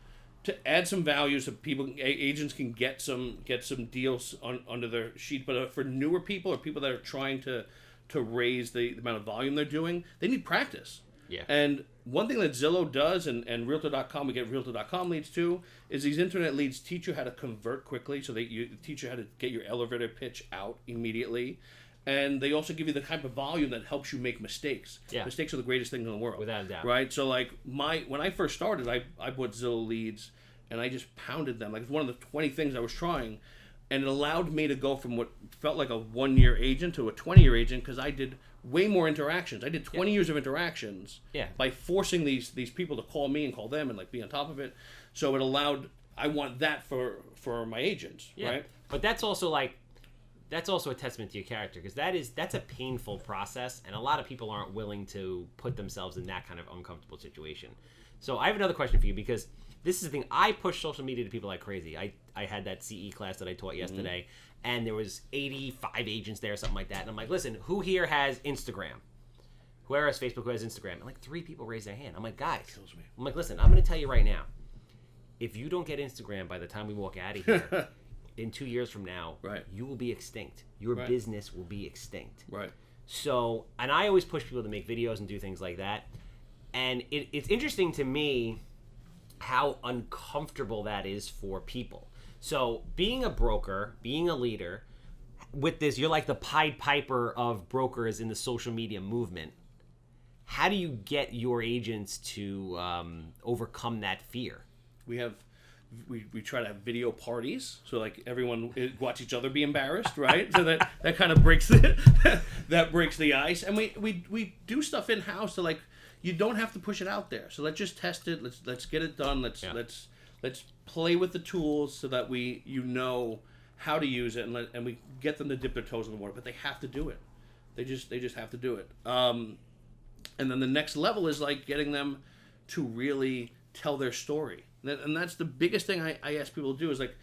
to add some value so agents can get some deals under their sheet. But for newer people or people that are trying to raise the amount of volume they're doing, they need practice. Yeah. And one thing that Zillow does, and Realtor.com, we get Realtor.com leads too, is these internet leads teach you how to convert quickly. So they teach you how to get your elevator pitch out immediately. And they also give you the type of volume that helps you make mistakes. Yeah. Mistakes are the greatest thing in the world. Without a doubt. Right? So like when I first started, I bought Zillow leads and I just pounded them. Like it's one of the 20 things I was trying. And it allowed me to go from what felt like a 1-year agent to a 20-year agent because I did way more interactions. I did 20 years of interactions by forcing these people to call me and call them and like be on top of it. So it allowed. I want that for my agents, right? But that's also a testament to your character because that's a painful process, and a lot of people aren't willing to put themselves in that kind of uncomfortable situation. So I have another question for you because this is the thing. I push social media to people like crazy. I had that CE class that I taught yesterday, and there was 85 agents there or something like that. And I'm like, listen, who here has Instagram? Whoever has Facebook, who has Instagram? And like 3 people raised their hand. I'm like, guys. Kills me. I'm like, listen, I'm going to tell you right now. If you don't get Instagram by the time we walk out of here, in 2 years from now, you will be extinct. Your business will be extinct. Right. So, and I always push people to make videos and do things like that. And it's interesting to me how uncomfortable that is for people. So being a broker, being a leader, with this, you're like the Pied Piper of brokers in the social media movement. How do you get your agents to overcome that fear? We try to have video parties, so like everyone watch each other be embarrassed, right? So that kind of breaks the ice, and we do stuff in house to like. You don't have to push it out there. So let's just test it. Let's get it done. Let's play with the tools so that you know how to use it and we get them to dip their toes in the water. But they have to do it. They just have to do it. And then the next level is like getting them to really tell their story. And that's the biggest thing I ask people to do is like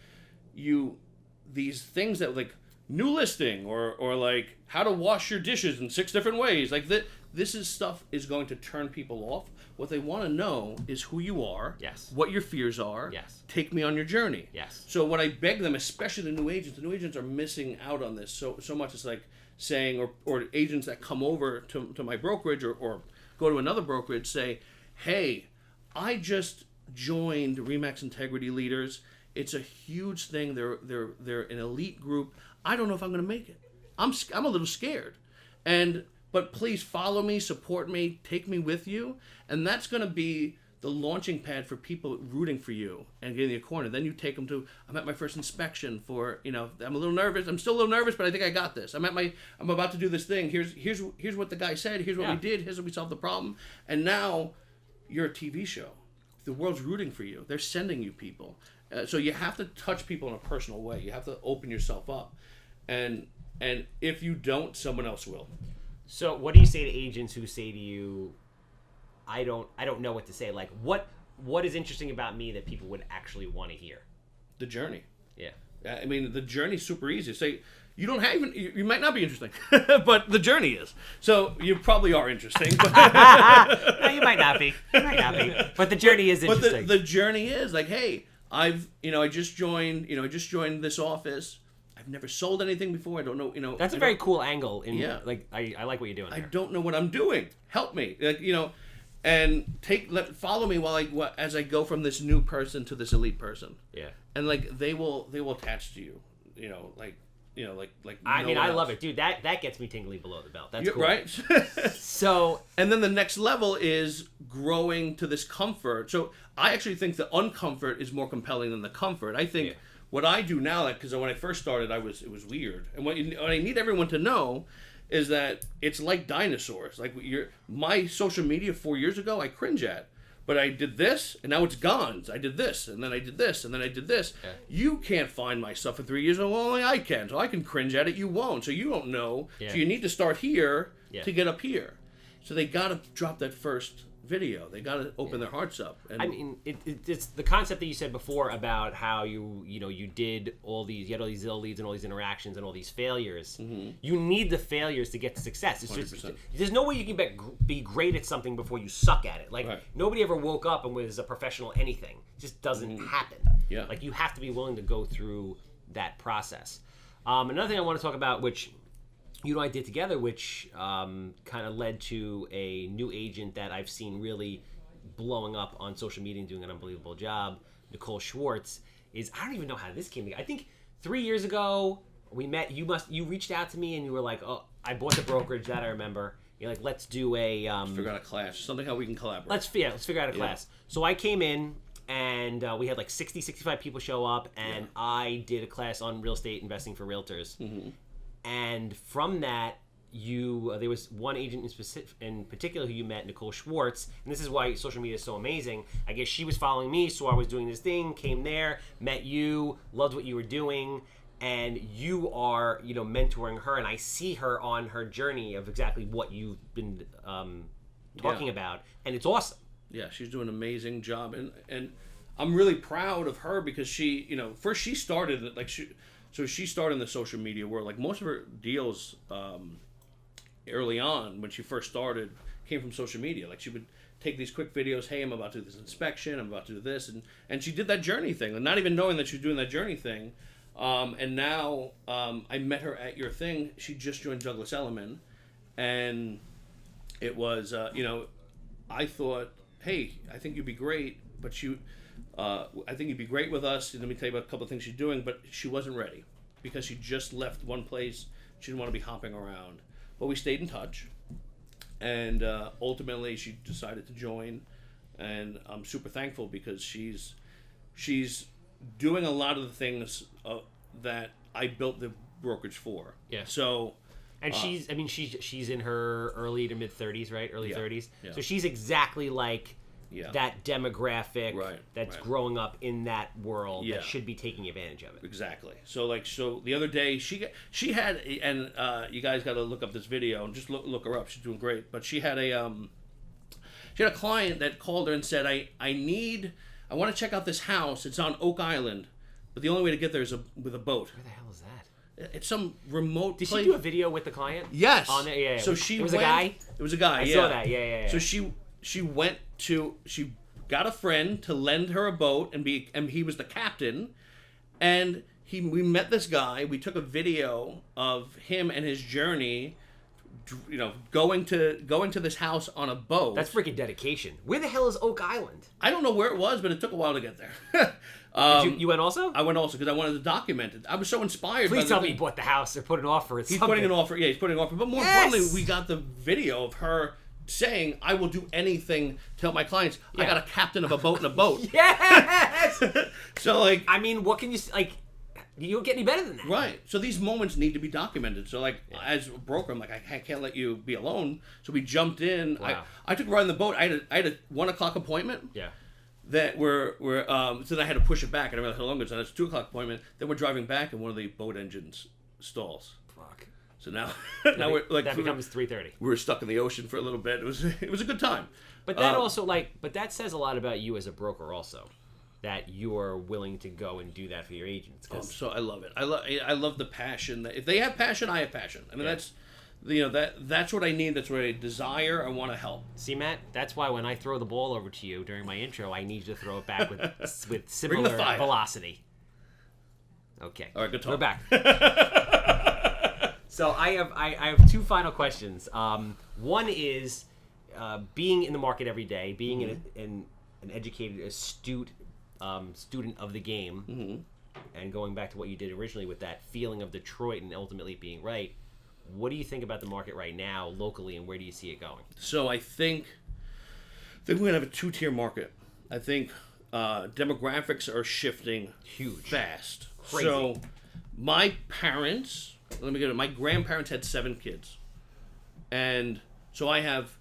these things that like new listing or like how to wash your dishes in 6 different ways. Like this stuff is going to turn people off. What they want to know is who you are, what your fears are, take me on your journey. So what I beg them, especially the new agents are missing out on this so much. It's like saying, or agents that come over to my brokerage or go to another brokerage say, hey, I just joined RE/MAX Integrity Leaders. It's a huge thing. They're an elite group. I don't know if I'm going to make it. I'm a little scared. But please follow me, support me, take me with you. And that's going to be the launching pad for people rooting for you and getting a corner. Then you take them to, I'm at my first inspection for, I'm a little nervous. I'm still a little nervous, but I think I got this. I'm about to do this thing. Here's what the guy said. Here's what we did. Here's how we solved the problem. And now you're a TV show. The world's rooting for you. They're sending you people. So you have to touch people in a personal way. You have to open yourself up. And if you don't, someone else will. So what do you say to agents who say to you, I don't know what to say? Like what is interesting about me that people would actually want to hear? The journey. Yeah. I mean, the journey's super easy. Say you don't have even, you might not be interesting, but the journey is. So you probably are interesting. But No, you might not be. You might not be. But the journey is interesting. But the journey is like, hey, I just joined this office. I've never sold anything before. I don't know, That's a very cool angle. Yeah. Like, I like what you're doing there. I don't know what I'm doing. Help me. Like, and follow me as I go from this new person to this elite person. Yeah. And like they will attach to you. Like I mean, no one I love else. it, dude. That gets me tingly below the belt. That's cool. Right? So, and then the next level is growing to this comfort. So I actually think the uncomfort is more compelling than the comfort. I think what I do now, like, because when I first started, it was weird. And what I need everyone to know is that it's like dinosaurs. Like my social media 4 years ago, I cringe at. But I did this, and now it's gone. I did this, and then I did this, and then I did this. Yeah. You can't find my stuff in 3 years. Well, only I can. So I can cringe at it. You won't. So you don't know. Yeah. So you need to start here to get up here. So they got to drop that first video. They got to open their hearts up. And I mean, it's the concept that you said before about how you did all these, you had all these ill leads and all these interactions and all these failures. Mm-hmm. You need the failures to get to success. It's 100%. Just, there's no way you can be great at something before you suck at it. Like, nobody ever woke up and was a professional anything. It just doesn't happen. Yeah. Like, you have to be willing to go through that process. Another thing I want to talk about, which you and I did together, which kind of led to a new agent that I've seen really blowing up on social media and doing an unbelievable job, Nicole Schwartz, is I don't even know how this came together. I think 3 years ago we met. You reached out to me and you were like, "Oh, I bought the brokerage." That I remember. You're like, "Let's do a figure out a class, something how we can collaborate." Let's figure out a class. So I came in and we had like 65 people show up, and I did a class on real estate investing for realtors. Mm-hmm. And from that, there was one agent in particular who you met, Nicole Schwartz, and this is why social media is so amazing. I guess she was following me, so I was doing this thing, came there, met you, loved what you were doing, and you are, mentoring her, and I see her on her journey of exactly what you've been talking about, and it's awesome. Yeah, she's doing an amazing job, and I'm really proud of her because she, first she started So she started in the social media world. Like most of her deals early on when she first started came from social media. Like she would take these quick videos, hey, I'm about to do this inspection, I'm about to do this. And she did that journey thing, and not even knowing that she was doing that journey thing. And now I met her at your thing. She just joined Douglas Elliman. And it was, I thought, hey, I think you'd be great, but I think you'd be great with us. And let me tell you about a couple of things she's doing, but she wasn't ready because she just left one place. She didn't want to be hopping around. But we stayed in touch, and ultimately she decided to join. And I'm super thankful because she's doing a lot of the things that I built the brokerage for. Yeah. So. And she's in her early to mid 30s, right? Early 30s. Yeah. So she's exactly like that demographic that's growing up in that world that should be taking advantage of it. Exactly. So the other day she had, and you guys got to look up this video and just look her up. She's doing great. But she had a client that called her and said, I want to check out this house. It's on Oak Island, but the only way to get there is with a boat. Where the hell is that? It's some remote place. Did she do a video with the client? Yes. On it? Yeah. So it was a guy? It was a guy, I saw that, yeah. So she got a friend to lend her a boat, and he was the captain, and we met this guy. We took a video of him and his journey, going to this house on a boat. That's freaking dedication. Where the hell is Oak Island? I don't know where it was, but it took a while to get there. You went also? I went also because I wanted to document it. I was so inspired. Please tell me you bought the house or put an offer. He's putting an offer. Yeah, he's putting an offer. But more importantly, we got the video of her saying, "I will do anything to help my clients." Yeah. I got a captain of a boat in a boat. Yes. So what can you like? You don't get any better than that. Right. So these moments need to be documented. So as a broker, I'm like, I can't let you be alone. So we jumped in. Wow. I took a ride on the boat. I had a 1:00 appointment. Yeah. That so then I had to push it back. I didn't realize how long it was. And it's 2:00 appointment. Then we're driving back, and one of the boat engines stalls. Fuck. So now we're like that becomes 3:30. We were stuck in the ocean for a little bit. It was a good time. But that also but that says a lot about you as a broker also. that you're willing to go and do that for your agents. So I love it. I love the passion. If they have passion, I have passion. I mean, that's what I need. That's what I desire. I want to help. See, Matt, that's why when I throw the ball over to you during my intro, I need you to throw it back with similar velocity. Okay. All right, good talk. We're back. So I have two final questions. One is being in the market every day, being an educated, astute student of the game, and going back to what you did originally with that feeling of Detroit and ultimately being right. What do you think about the market right now locally, and where do you see it going? So I think we're going to have a two-tier market. I think demographics are shifting fast. Crazy. So my parents, my grandparents had 7 kids. And so I have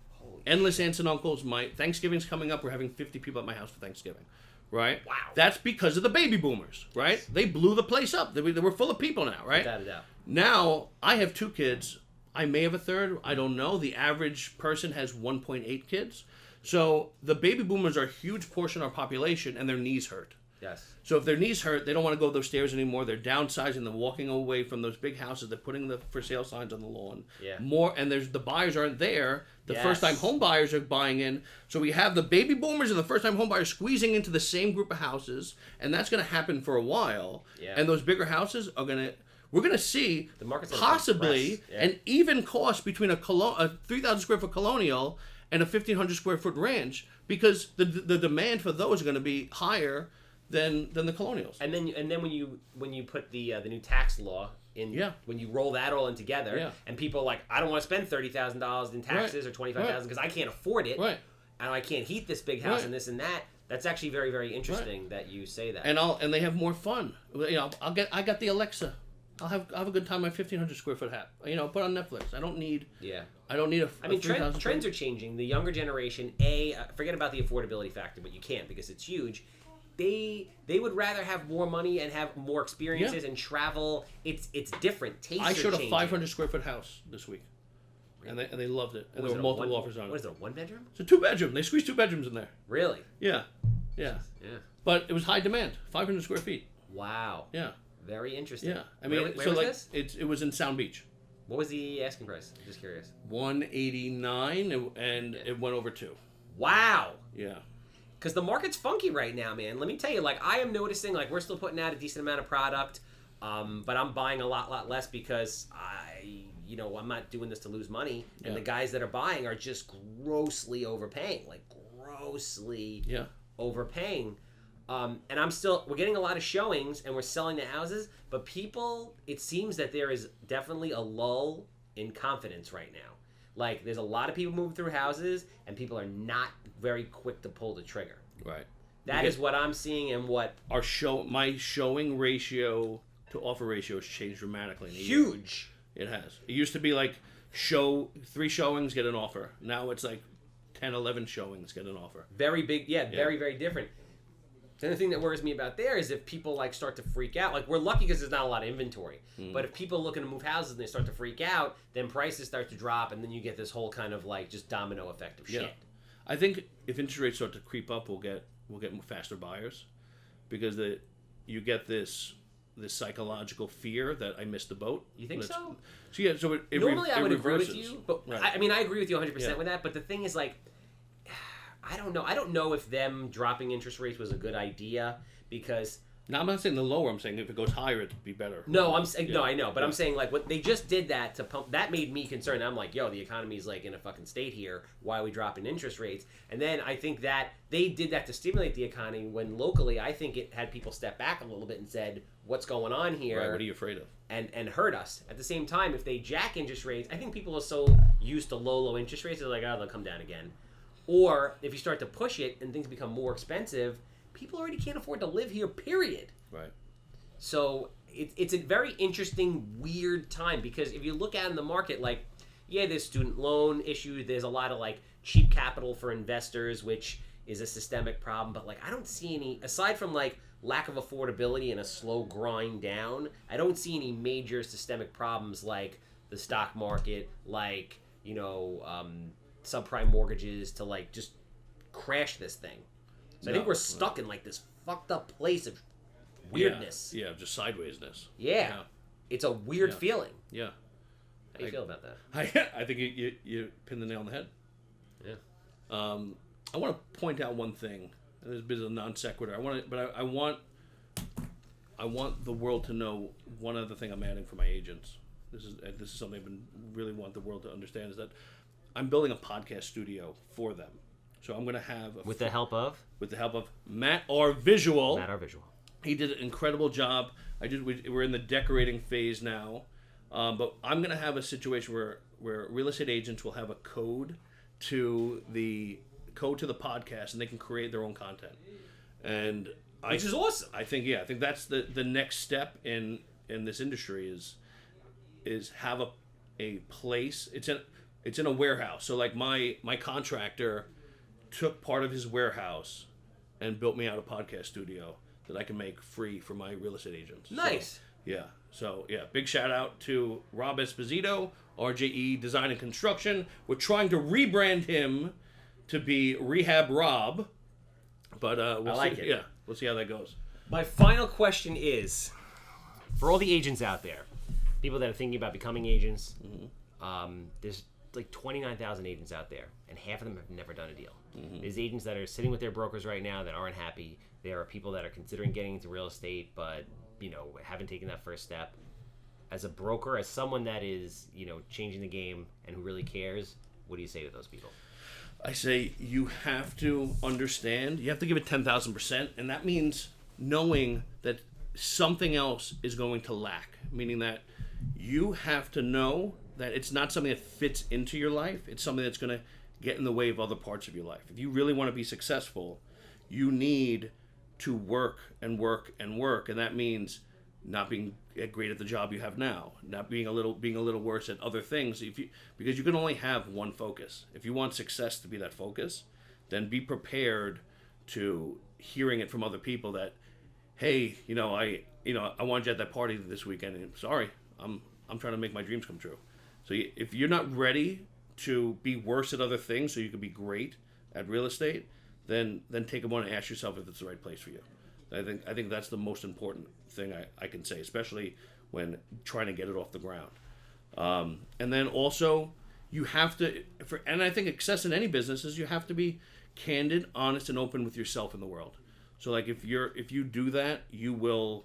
endless aunts and uncles. My Thanksgiving's coming up. We're having 50 people at my house for Thanksgiving. Right? Wow. That's because of the baby boomers, right? They blew the place up. They were full of people now, right? Without a doubt. Now, I have 2 kids. I may have a third. I don't know. The average person has 1.8 kids. So the baby boomers are a huge portion of our population, and their knees hurt. Yes. So if their knees hurt, they don't want to go those stairs anymore. They're downsizing. They're walking away from those big houses. They're putting the for sale signs on the lawn. Yeah. And the buyers aren't there. The first-time home buyers are buying in. So we have the baby boomers and the first-time home buyers squeezing into the same group of houses, and that's going to happen for a while. Yeah. And those bigger houses are going to... We're going to see the market's possibly an even cost between a 3,000 square foot colonial and a 1,500 square foot ranch, because the demand for those are going to be higher than the colonials. And then when you put the new tax law in, when you roll that all in together, and people are like, I don't want to spend $30,000 in taxes or $25,000 because I can't afford it, and I can't heat this big house and this and that. That's actually very, very interesting that you say that. And they have more fun. I got the Alexa. I'll have a good time. My 1,500 square foot hat. Put on Netflix. I don't need. Yeah. I don't need a. I mean, trends are changing. The younger generation, forget about the affordability factor, but you can't because it's huge. They would rather have more money and have more experiences and travel. It's different. Tastes I showed are changing. a 500 square foot house this week, and they loved it. And there were multiple offers on it. What is it? A 1-bedroom? It's a 2-bedroom. They squeezed 2 bedrooms in there. Really? Yeah. But it was high demand. 500 square feet. Wow. Yeah. Very interesting. Yeah, I mean, where was this? It was in Sound Beach. What was the asking price? I'm just curious. $189, and it went over 2. Wow. Yeah. Because the market's funky right now, man. Let me tell you, I am noticing, we're still putting out a decent amount of product, but I'm buying a lot less because I'm not doing this to lose money, and the guys that are buying are just grossly overpaying, overpaying. And we're getting a lot of showings and we're selling the houses, but it seems that there is definitely a lull in confidence right now. There's a lot of people moving through houses and people are not very quick to pull the trigger. Right. That is what I'm seeing, and what my showing ratio to offer ratio has changed dramatically. Huge. It has. It used to be 3 showings, get an offer. Now it's 10, 11 showings, get an offer. Very big. Yeah. Very, very different. And the thing that worries me about there is if people start to freak out. We're lucky because there's not a lot of inventory. But if people are looking to move houses and they start to freak out, then prices start to drop, and then you get this whole kind of just domino effect of shit. I think if interest rates start to creep up, we'll get faster buyers, because you get this psychological fear that I missed the boat. You think so? So yeah. So it normally I would reverses. agree with you, but I agree with you 100% with that. But the thing is, I don't know. I don't know if them dropping interest rates was a good idea, because... No, I'm not saying the lower. I'm saying if it goes higher, it'd be better. No, I'm saying no. I know, but I'm saying what they just did that to pump. That made me concerned. I'm like, yo, the economy's in a fucking state here. Why are we dropping interest rates? And then I think that they did that to stimulate the economy. When locally, I think it had people step back a little bit and said, what's going on here? Right. What are you afraid of? And hurt us. At the same time, if they jack interest rates, I think people are so used to low interest rates, they're like, oh, they'll come down again. Or if you start to push it and things become more expensive, people already can't afford to live here, period. Right. So it's a very interesting, weird time, because if you look out in the market, there's student loan issue, there's a lot of cheap capital for investors, which is a systemic problem, but I don't see any, aside from lack of affordability and a slow grind down, I don't see any major systemic problems like the stock market, subprime mortgages to just crash this thing. So I think we're stuck in like this fucked up place of weirdness. Yeah, just sidewaysness. Yeah. It's a weird feeling. Yeah. How do you feel about that? I think you pinned the nail on the head. Yeah. I want to point out one thing. And this is a bit of a non sequitur. I want the world to know one other thing I'm adding for my agents. This is something I really want the world to understand, is that I'm building a podcast studio for them. So I'm going to have with the help of Matt R. Visual. Matt R. Visual. He did an incredible job. We're in the decorating phase now, but I'm going to have a situation where real estate agents will have a code to the podcast, and they can create their own content. And which is awesome. I think that's the next step in this industry is have a place. It's in a warehouse. So like my contractor took part of his warehouse and built me out a podcast studio that I can make free for my real estate agents. Nice. So big shout out to Rob Esposito, RJE Design and Construction. We're trying to rebrand him to be Rehab Rob, but we'll like see. it. Yeah, we'll see how that goes. My final question is, for all the agents out there, people that are thinking about becoming agents, there's like 29,000 agents out there, and half of them have never done a deal. There's agents that are sitting with their brokers right now that aren't happy. There are people that are considering getting into real estate, but haven't taken that first step. As a broker, as someone that is changing the game and who really cares, what do you say to those people? I say you have to understand. You have to give it 10,000%, and that means knowing that something else is going to lack. Meaning that you have to know that it's not something that fits into your life. It's something that's going to get in the way of other parts of your life. If you really want to be successful, you need to work and work and work, and that means not being great at the job you have now, not being a little worse at other things. Because you can only have one focus. If you want success to be that focus, then be prepared to hearing it from other people that, hey, I wanted you at that party this weekend, and sorry, I'm trying to make my dreams come true. So if you're not ready to be worse at other things so you can be great at real estate, then take a moment and ask yourself if it's the right place for you. I think that's the most important thing I can say, especially when trying to get it off the ground. And then also you have to, and I think success in any business is you have to be candid, honest, and open with yourself in the world. So like if you do that, you will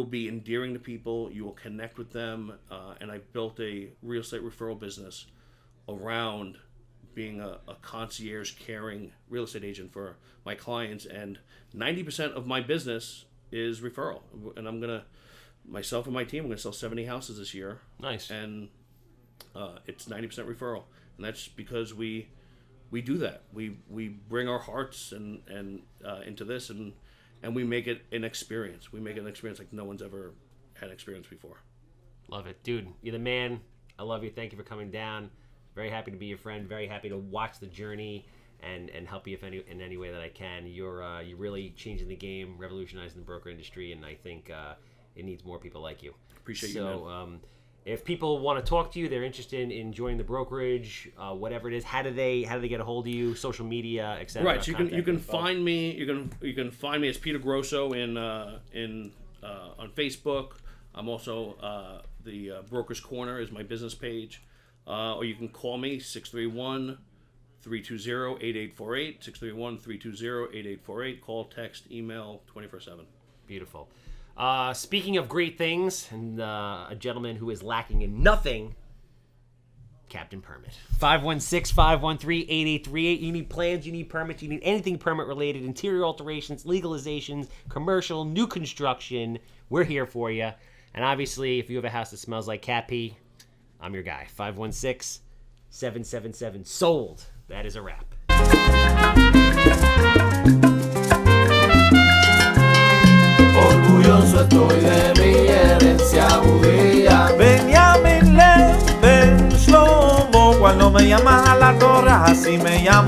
be endearing to people, you will connect with them, and I built a real estate referral business around being a concierge caring real estate agent for my clients, and 90% of my business is referral. And myself and my team, we're going to sell 70 houses this year. Nice. And it's 90% referral. And that's because we do that. We bring our hearts and into this, and we make it an experience. We make it an experience like no one's ever had experience before. Love it. Dude, you're the man. I love you. Thank you for coming down. Very happy to be your friend. Very happy to watch the journey and help you in any way that I can. You're really changing the game, revolutionizing the broker industry, and I think it needs more people like you. Appreciate you, man. So if people want to talk to you, they're interested in joining the brokerage, whatever it is, how do they get a hold of you? Social media, etc. Right. So you can find me. You can find me as Peter Grosso on Facebook. I'm also the Broker's Corner is my business page. Or you can call me 631-320-8848, 631-320-8848. Call, text, email, 24/7. Beautiful. Speaking of great things, and a gentleman who is lacking in nothing, Captain Permit. 516-513-8838. You need plans, you need permits, you need anything permit related, interior alterations, legalizations, commercial, new construction. We're here for you. And obviously, if you have a house that smells like cat pee, I'm your guy. 516-777 sold. That is a wrap. Orgulloso estoy de mi herencia judía. Benjamín Lev Ben Shlomo, cuando me llaman a la torre, así me llamo.